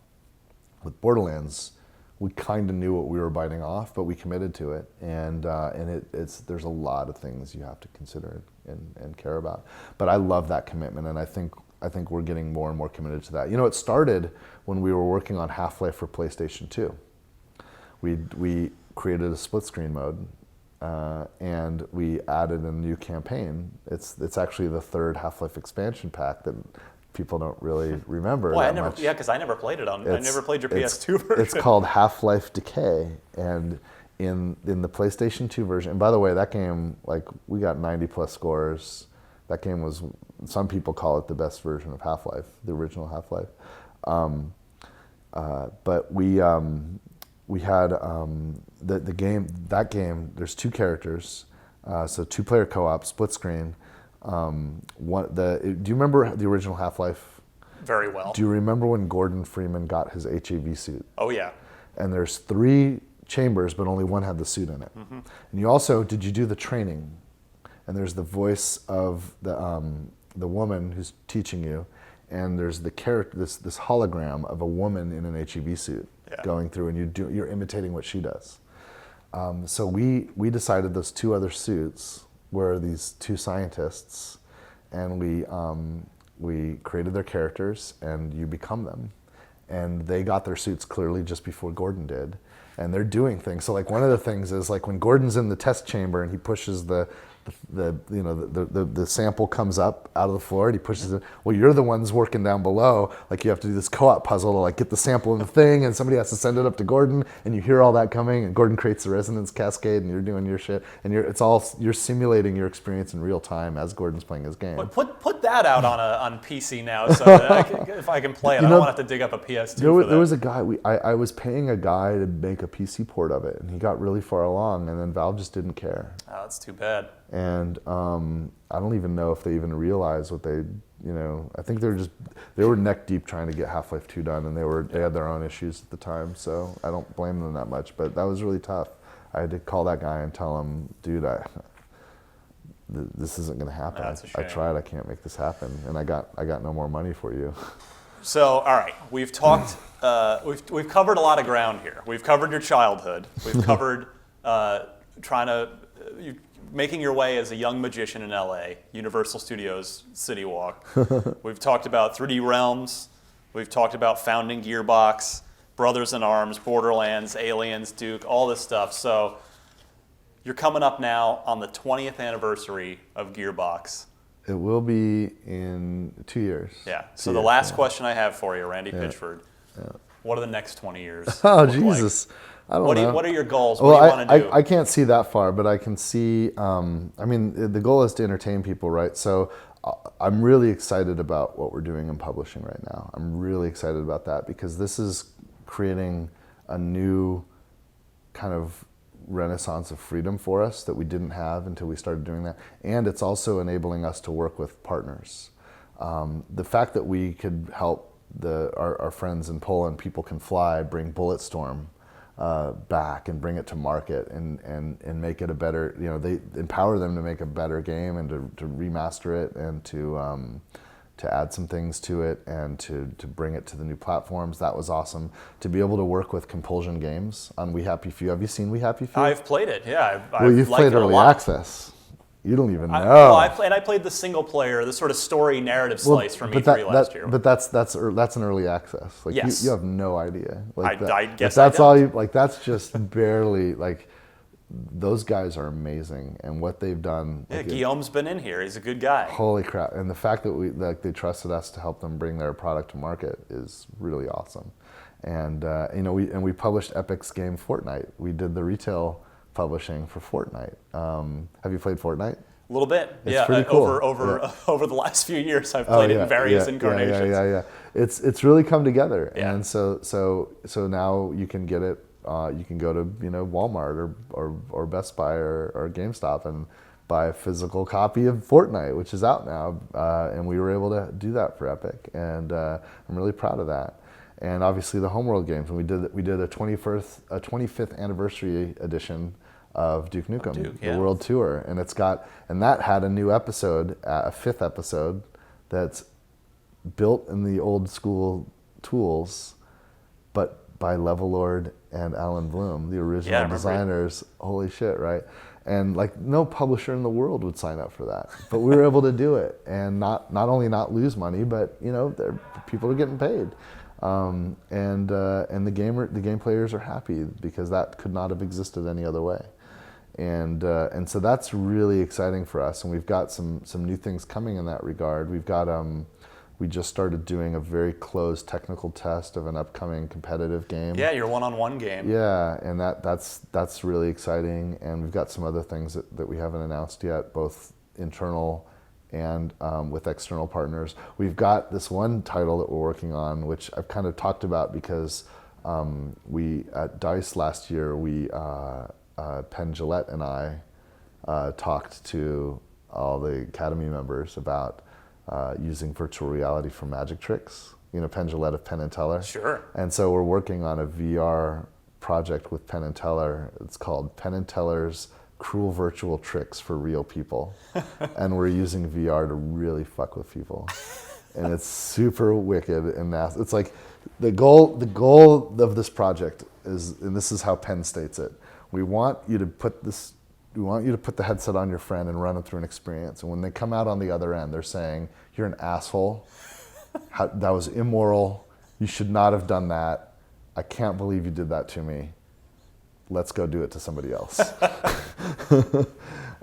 with Borderlands, we kind of knew what we were biting off, but we committed to it, and there's a lot of things you have to consider and care about. But I love that commitment, and I think we're getting more and more committed to that. It started when we were working on Half-Life for PlayStation 2. We created a split screen mode, and we added a new campaign. It's actually the third Half-Life expansion pack that people don't really remember. Boy, because I never played it I never played your PS2 version. It's called Half-Life Decay, and in the PlayStation 2 version. And by the way, that game, we got 90+ scores. That game was, some people call it the best version of Half-Life, the original Half-Life. But we had that game. There's 2 characters, so 2-player co-op, split screen. Do you remember the original Half-Life? Very well. Do you remember when Gordon Freeman got his HAV suit? Oh yeah. And there's 3 chambers, but only one had the suit in it. Mm-hmm. And you also, did you do the training? And there's the voice of the woman who's teaching you, and there's the character, this hologram of a woman in an HEV suit going through, and you're imitating what she does. So we decided those 2 other suits were these 2 scientists, and we created their characters, and you become them. And they got their suits clearly just before Gordon did, and they're doing things. So one of the things is when Gordon's in the test chamber and he pushes the sample comes up out of the floor and he pushes it. Well, you're the ones working down below. You have to do this co-op puzzle to get the sample in the thing, and somebody has to send it up to Gordon, and you hear all that coming, and Gordon creates the resonance cascade, and you're doing your shit, and you're simulating your experience in real time as Gordon's playing his game. But put that out on PC now, so that if I can play it, I don't want to have to dig up a PS2. There was a guy. I was paying a guy to make a PC port of it, and he got really far along, and then Valve just didn't care. Oh, that's too bad. And I don't even know if they even realized what they, I think they were neck deep trying to get Half-Life 2 done, and they had their own issues at the time, so I don't blame them that much, but that was really tough. I had to call that guy and tell him, dude, this isn't going to happen. That's a shame. I tried, I can't make this happen, and I got no more money for you. So, all right, we've talked, we've covered a lot of ground here. We've covered your childhood. We've covered making your way as a young magician in LA, Universal Studios City Walk. We've talked about 3D Realms. We've talked about founding Gearbox, Brothers in Arms, Borderlands, Aliens, Duke, all this stuff. So you're coming up now on the 20th anniversary of Gearbox. It will be in 2 years. Yeah. So the last question I have for you, Randy Pitchford. Yeah. What are the next 20 years? Oh, Jesus. Like? I don't know. What are your goals? What do you want to do? I can't see that far, but I can see, the goal is to entertain people, right? So I'm really excited about what we're doing in publishing right now. I'm really excited about that because this is creating a new kind of renaissance of freedom for us that we didn't have until we started doing that. And it's also enabling us to work with partners. The fact that we could help our friends in Poland, People Can Fly, bring Bulletstorm back and bring it to market and make it a better, they empower them to make a better game and to remaster it and to add some things to it and to bring it to the new platforms. That was awesome. To be able to work with Compulsion Games on We Happy Few. Have you seen We Happy Few? I've played it, yeah. Well, you've played early access. You don't even know. I played the single player, the sort of story narrative slice from E3 last year. But that's an early access. Yes. You have no idea. I guess that's all you that's just barely those guys are amazing and what they've done. Yeah, Guillaume's been in here. He's a good guy. Holy crap. And the fact that they trusted us to help them bring their product to market is really awesome. And we published Epic's game Fortnite. We did the retail publishing for Fortnite. Have you played Fortnite? A little bit. It's pretty cool. Over the last few years, I've played it in various incarnations. Yeah. It's really come together, yeah. And so now you can get it. You can go to Walmart or Best Buy or GameStop and buy a physical copy of Fortnite, which is out now, and we were able to do that for Epic, and I'm really proud of that. And obviously the Homeworld games, and we did a 25th anniversary edition of Duke Nukem, the World Tour, and that had a new episode, a 5th episode, that's built in the old school tools, but by Levelord and Alan Bloom, the original designers. Holy shit, right? And like no publisher in the world would sign up for that, but we were able to do it, and not only not lose money, but people are getting paid, and the game players are happy because that could not have existed any other way, and so that's really exciting for us, and we've got some new things coming in that regard. We've got we just started doing a very closed technical test of an upcoming competitive game. Yeah, your one-on-one game. Yeah, and that's really exciting. And we've got some other things that we haven't announced yet, both internal and with external partners. We've got this one title that we're working on, which I've kind of talked about because we at DICE last year, Penn Jillette and I talked to all the Academy members about using virtual reality for magic tricks. Penn Jillette of Penn and Teller. Sure. And so we're working on a VR project with Penn and Teller. It's called Penn and Teller's Cruel Virtual Tricks for Real People. And we're using VR to really fuck with people. And it's super wicked and nasty. It's like the goal of this project is, and this is how Penn states it, we want you to put the headset on your friend and run them through an experience. And when they come out on the other end, they're saying, "You're an asshole. That was immoral. You should not have done that. I can't believe you did that to me. Let's go do it to somebody else."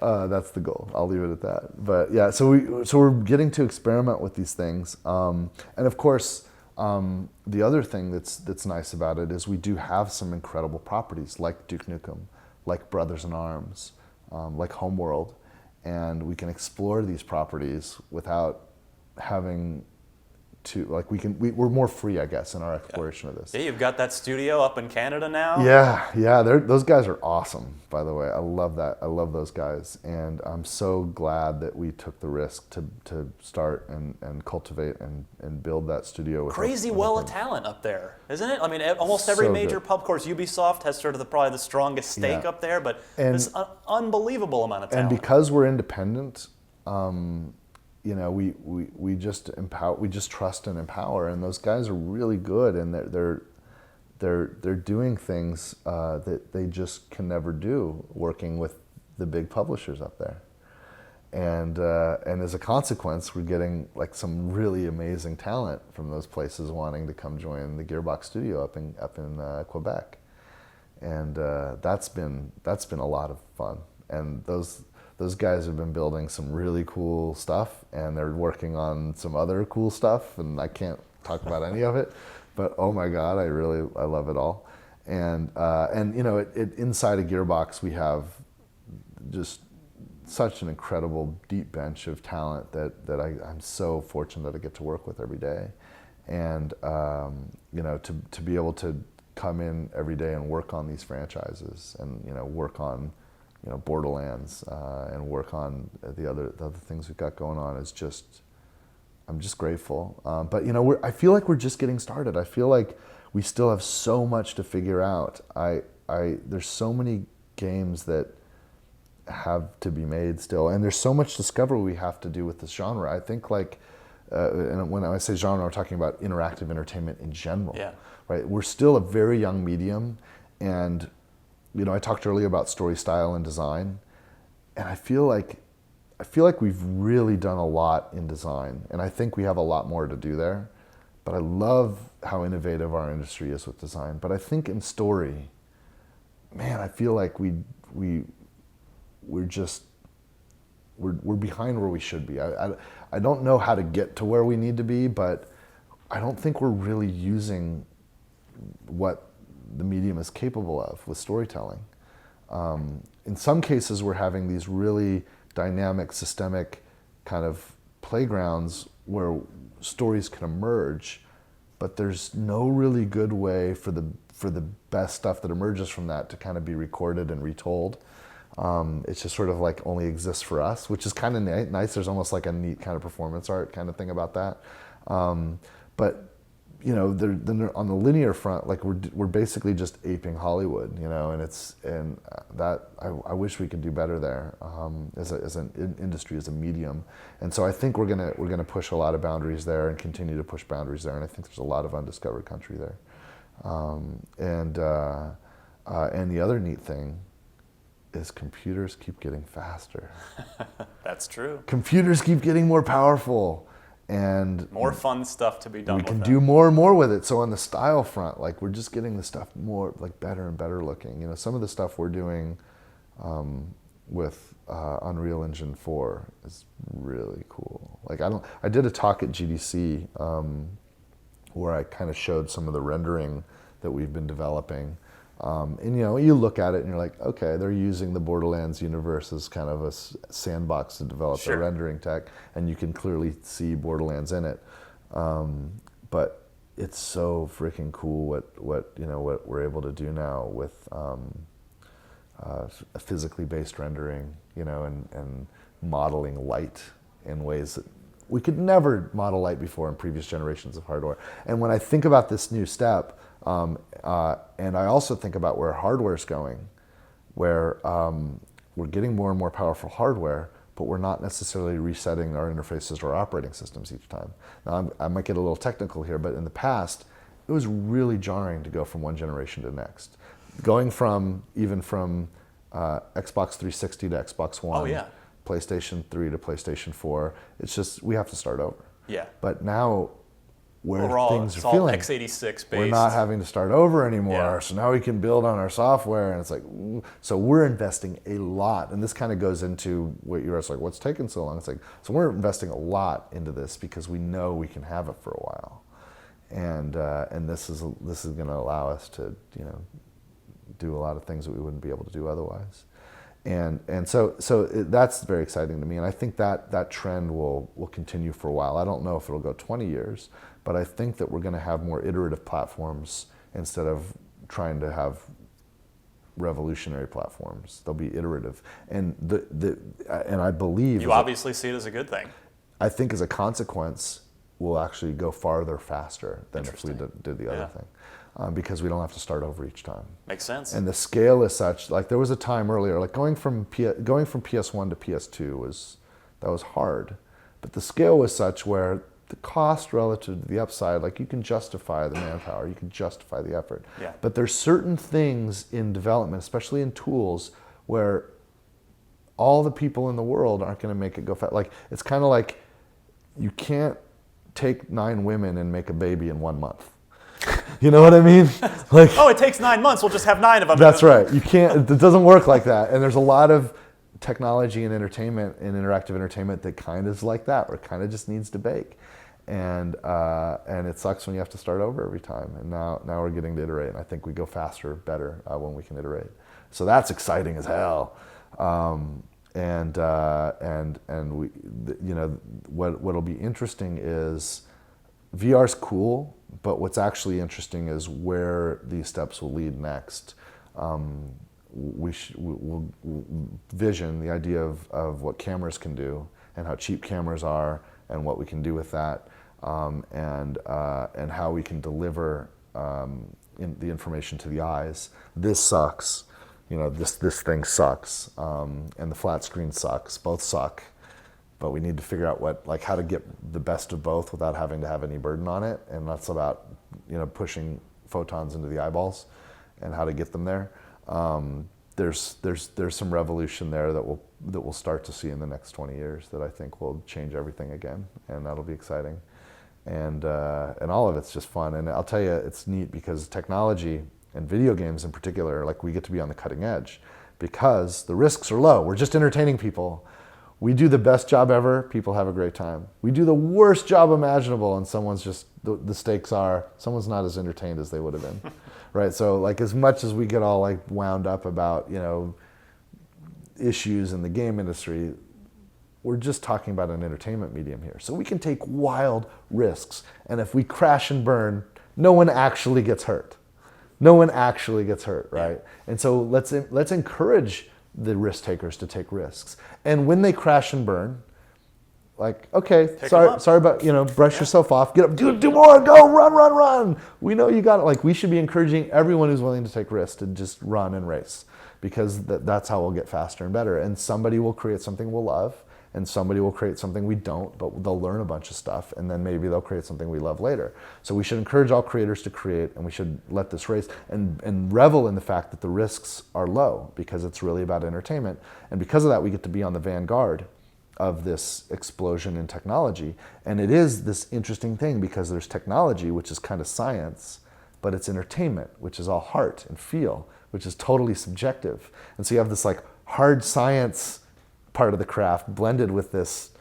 That's the goal. I'll leave it at that. But yeah, so we're getting to experiment with these things. And of course, the other thing that's nice about it is we do have some incredible properties like Duke Nukem, like Brothers in Arms, like Homeworld, and we can explore these properties without having to, like, we're more free, I guess, in our exploration of this. Yeah, you've got that studio up in Canada now. Yeah, those guys are awesome, by the way. I love that. I love those guys, and I'm so glad that we took the risk to start and cultivate and build that studio. Crazy well of talent up there, isn't it? I mean, almost every major pub, of course, Ubisoft has sort of probably the strongest stake up there, but there's an unbelievable amount of talent. And because we're independent, we just trust and empower, and those guys are really good, and they're doing things that they just can never do working with the big publishers up there, and as a consequence, we're getting like some really amazing talent from those places wanting to come join the Gearbox studio up in Quebec, and that's been a lot of fun, and those guys have been building some really cool stuff, and they're working on some other cool stuff, and I can't talk about any of it, but oh my God, I love it all. And inside of Gearbox, we have just such an incredible deep bench of talent that I'm so fortunate to get to work with every day. And to be able to come in every day and work on these franchises, and work on Borderlands, and work on the other things we've got going on is I'm just grateful. But I feel like we're just getting started. I feel like we still have so much to figure out. There's so many games that have to be made still, and there's so much discovery we have to do with this genre. I think and when I say genre, I'm talking about interactive entertainment in general. Yeah. Right? We're still a very young medium, and I talked earlier about story style and design, and I feel like we've really done a lot in design, and I think we have a lot more to do there. But I love how innovative our industry is with design. But I think in story, man, I feel like we're behind where we should be. I don't know how to get to where we need to be, but I don't think we're really using what the medium is capable of with storytelling. In some cases, we're having these really dynamic, systemic kind of playgrounds where stories can emerge, but there's no really good way for the best stuff that emerges from that to kind of be recorded and retold. It's just sort of like only exists for us, which is kind of nice. There's almost like a neat kind of performance art kind of thing about that. But they're on the linear front, like we're basically just aping Hollywood, and that I wish we could do better there as an industry, as a medium. And so I think we're gonna push a lot of boundaries there and continue to push boundaries there. And I think there's a lot of undiscovered country there. And the other neat thing is computers keep getting faster. That's true. Computers keep getting more powerful. And more fun stuff to be done. We can do more and more with it. So on the style front, like we're just getting the stuff more like better and better looking. Some of the stuff we're doing with Unreal Engine 4 is really cool. Like I did a talk at GDC where I kind of showed some of the rendering that we've been developing. And you look at it and you're like, okay, they're using the Borderlands universe as kind of a sandbox to develop their rendering tech, and you can clearly see Borderlands in it. But it's so freaking cool what we're able to do now with physically based rendering, and modeling light in ways that we could never model light before in previous generations of hardware. And when I think about this new step, and I also think about where hardware's going, where we're getting more and more powerful hardware, but we're not necessarily resetting our interfaces or operating systems each time. Now, I might get a little technical here, but in the past, it was really jarring to go from one generation to the next. Going from Xbox 360 to Xbox One, PlayStation 3 to PlayStation 4, it's just, we have to start over. Yeah. But now, where things are all feeling, x86 based. We're not having to start over anymore. Yeah. So now we can build on our software, and it's like, so we're investing a lot. And this kind of goes into what you were like, what's taking so long? It's like, so we're investing a lot into this because we know we can have it for a while, and this is going to allow us to do a lot of things that we wouldn't be able to do otherwise. And so that's very exciting to me, and I think that trend will continue for a while. I don't know if it'll go 20 years, but I think that we're going to have more iterative platforms instead of trying to have revolutionary platforms. They'll be iterative, and and I believe you obviously see it as a good thing. I think as a consequence, we'll actually go farther faster than if we did the other thing. Because we don't have to start over each time. Makes sense. And the scale is such, like there was a time earlier, like going from PS1 to PS2 was hard, but the scale was such where the cost relative to the upside, like you can justify the manpower, you can justify the effort. Yeah. But there's certain things in development, especially in tools, where all the people in the world aren't going to make it go fast. Like it's kind of like you can't take 9 women and make a baby in 1 month. You know what I mean? Like, oh, it takes 9 months. We'll just have 9 of them. That's right. You can't. It doesn't work like that. And there's a lot of technology and entertainment and interactive entertainment that kind of is like that, where it kind of just needs to bake. And it sucks when you have to start over every time. And now we're getting to iterate, and I think we go faster, better when we can iterate. So that's exciting as hell. And we, what'll be interesting is VR's cool. But what's actually interesting is where these steps will lead next. We'll vision the idea of what cameras can do and how cheap cameras are and what we can do with that, and how we can deliver the information to the eyes. This sucks, this thing sucks, and the flat screen sucks. Both suck. But we need to figure out how to get the best of both without having to have any burden on it, and that's about pushing photons into the eyeballs, and how to get them there. There's some revolution there that we'll start to see in the next 20 years that I think will change everything again, and that'll be exciting, and all of it's just fun. And I'll tell you, it's neat because technology and video games in particular, like we get to be on the cutting edge because the risks are low. We're just entertaining people. We do the best job ever, people have a great time. We do the worst job imaginable, and the stakes are, someone's not as entertained as they would have been, right? So like as much as we get all like wound up about, issues in the game industry, we're just talking about an entertainment medium here. So we can take wild risks, and if we crash and burn, no one actually gets hurt. No one actually gets hurt, right? And so let's encourage the risk takers to take risks. And when they crash and burn, Like, okay, Pick 'em up. sorry about, brush yourself off, get up, do more, go, run. We know you got it. Like, we should be encouraging everyone who's willing to take risks to just run and race, because that's how we'll get faster and better. And somebody will create something we'll love, and somebody will create something we don't, but they'll learn a bunch of stuff, and then maybe they'll create something we love later. So we should encourage all creators to create, and we should let this race and revel in the fact that the risks are low, because it's really about entertainment. And because of that, we get to be on the vanguard of this explosion in technology. And it is this interesting thing, because there's technology, which is kind of science, but it's entertainment, which is all heart and feel, which is totally subjective. And so you have this like hard science part of the craft blended with this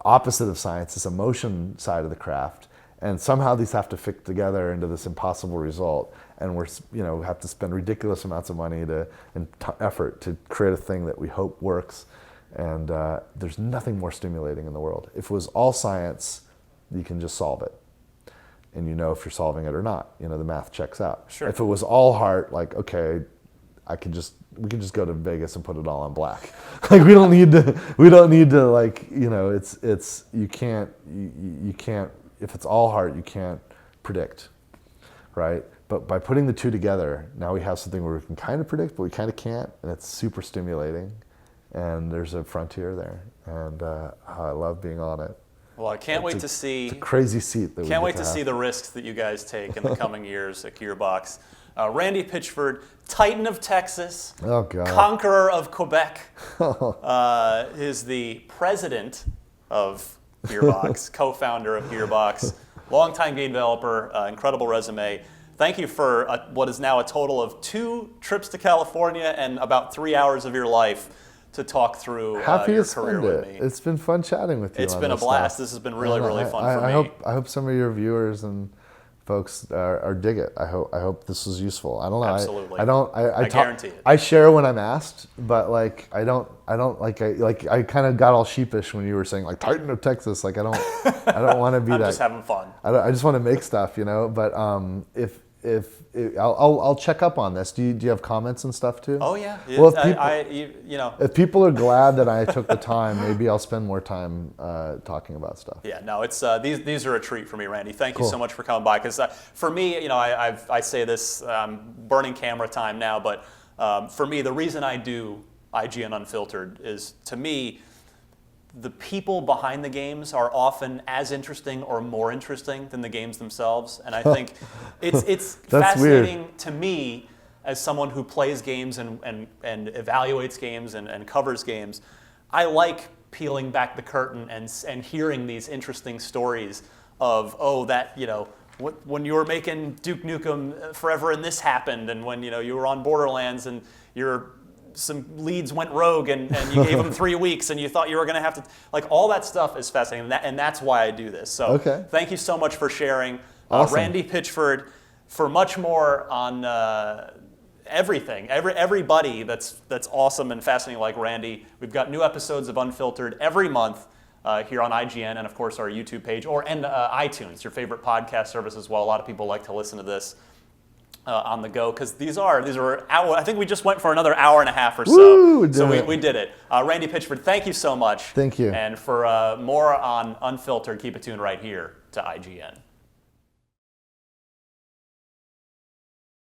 opposite of science, this emotion side of the craft. And somehow these have to fit together into this impossible result. And we're, have to spend ridiculous amounts of money and effort to create a thing that we hope works. And there's nothing more stimulating in the world. If it was all science, you can just solve it. And if you're solving it or not. The math checks out. Sure. If it was all heart, like, okay, we can just go to Vegas and put it all on black. Like, we don't need to like, you can't, if it's all heart, you can't predict, right? But by putting the two together, now we have something where we can kind of predict, but we kind of can't, and it's super stimulating. And there's a frontier there, and I love being on it. Well, I can't wait to see. It's a crazy seat that we Can't get wait to have. see the risks that you guys take in the coming years at Gearbox. Randy Pitchford, Titan of Texas, Oh, God. conqueror of Quebec, is the president of Gearbox, co-founder of Gearbox, longtime game developer, incredible resume. Thank you for what is now a total of 2 trips to California and about 3 hours of your life to talk through Happy your to career spend with it. me. It's been fun chatting with you. It's on been a this blast. stuff. This has been really, really fun for me. I hope some of your viewers and folks are dig it. I hope this was useful. I don't know. Absolutely. I guarantee it. I share when I'm asked, but like I kind of got all sheepish when you were saying like Titan of Texas. Like I don't want to be I'm that. just having fun. I just want to make stuff, But if I'll check up on this. Do you have comments and stuff too? Oh yeah. Well, If if people are glad that I took the time, maybe I'll spend more time talking about stuff. Yeah, no, it's these are a treat for me, Randy. Thank you Cool. so much for coming by. Because for me, I say this, burning camera time now, but for me, the reason I do IGN Unfiltered is, to me, the people behind the games are often as interesting or more interesting than the games themselves. And I think it's fascinating to me as someone who plays games and evaluates games and covers games. I like peeling back the curtain and hearing these interesting stories of, when you were making Duke Nukem Forever and this happened, and when you were on Borderlands and some leads went rogue and you gave them 3 weeks and you thought you were going to have to, like, all that stuff is fascinating, and that's why I do this. So Thank you so much for sharing. Awesome. Randy Pitchford. For much more on everything, everybody that's awesome and fascinating like Randy, we've got new episodes of Unfiltered every month here on IGN, and of course our YouTube page, and iTunes, your favorite podcast service as well. A lot of people like to listen to this on the go, because these are hour. I think we just went for another hour and a half or so. Woo, so we did it. Randy Pitchford, thank you so much. Thank you. And for more on Unfiltered, keep it tuned right here to IGN.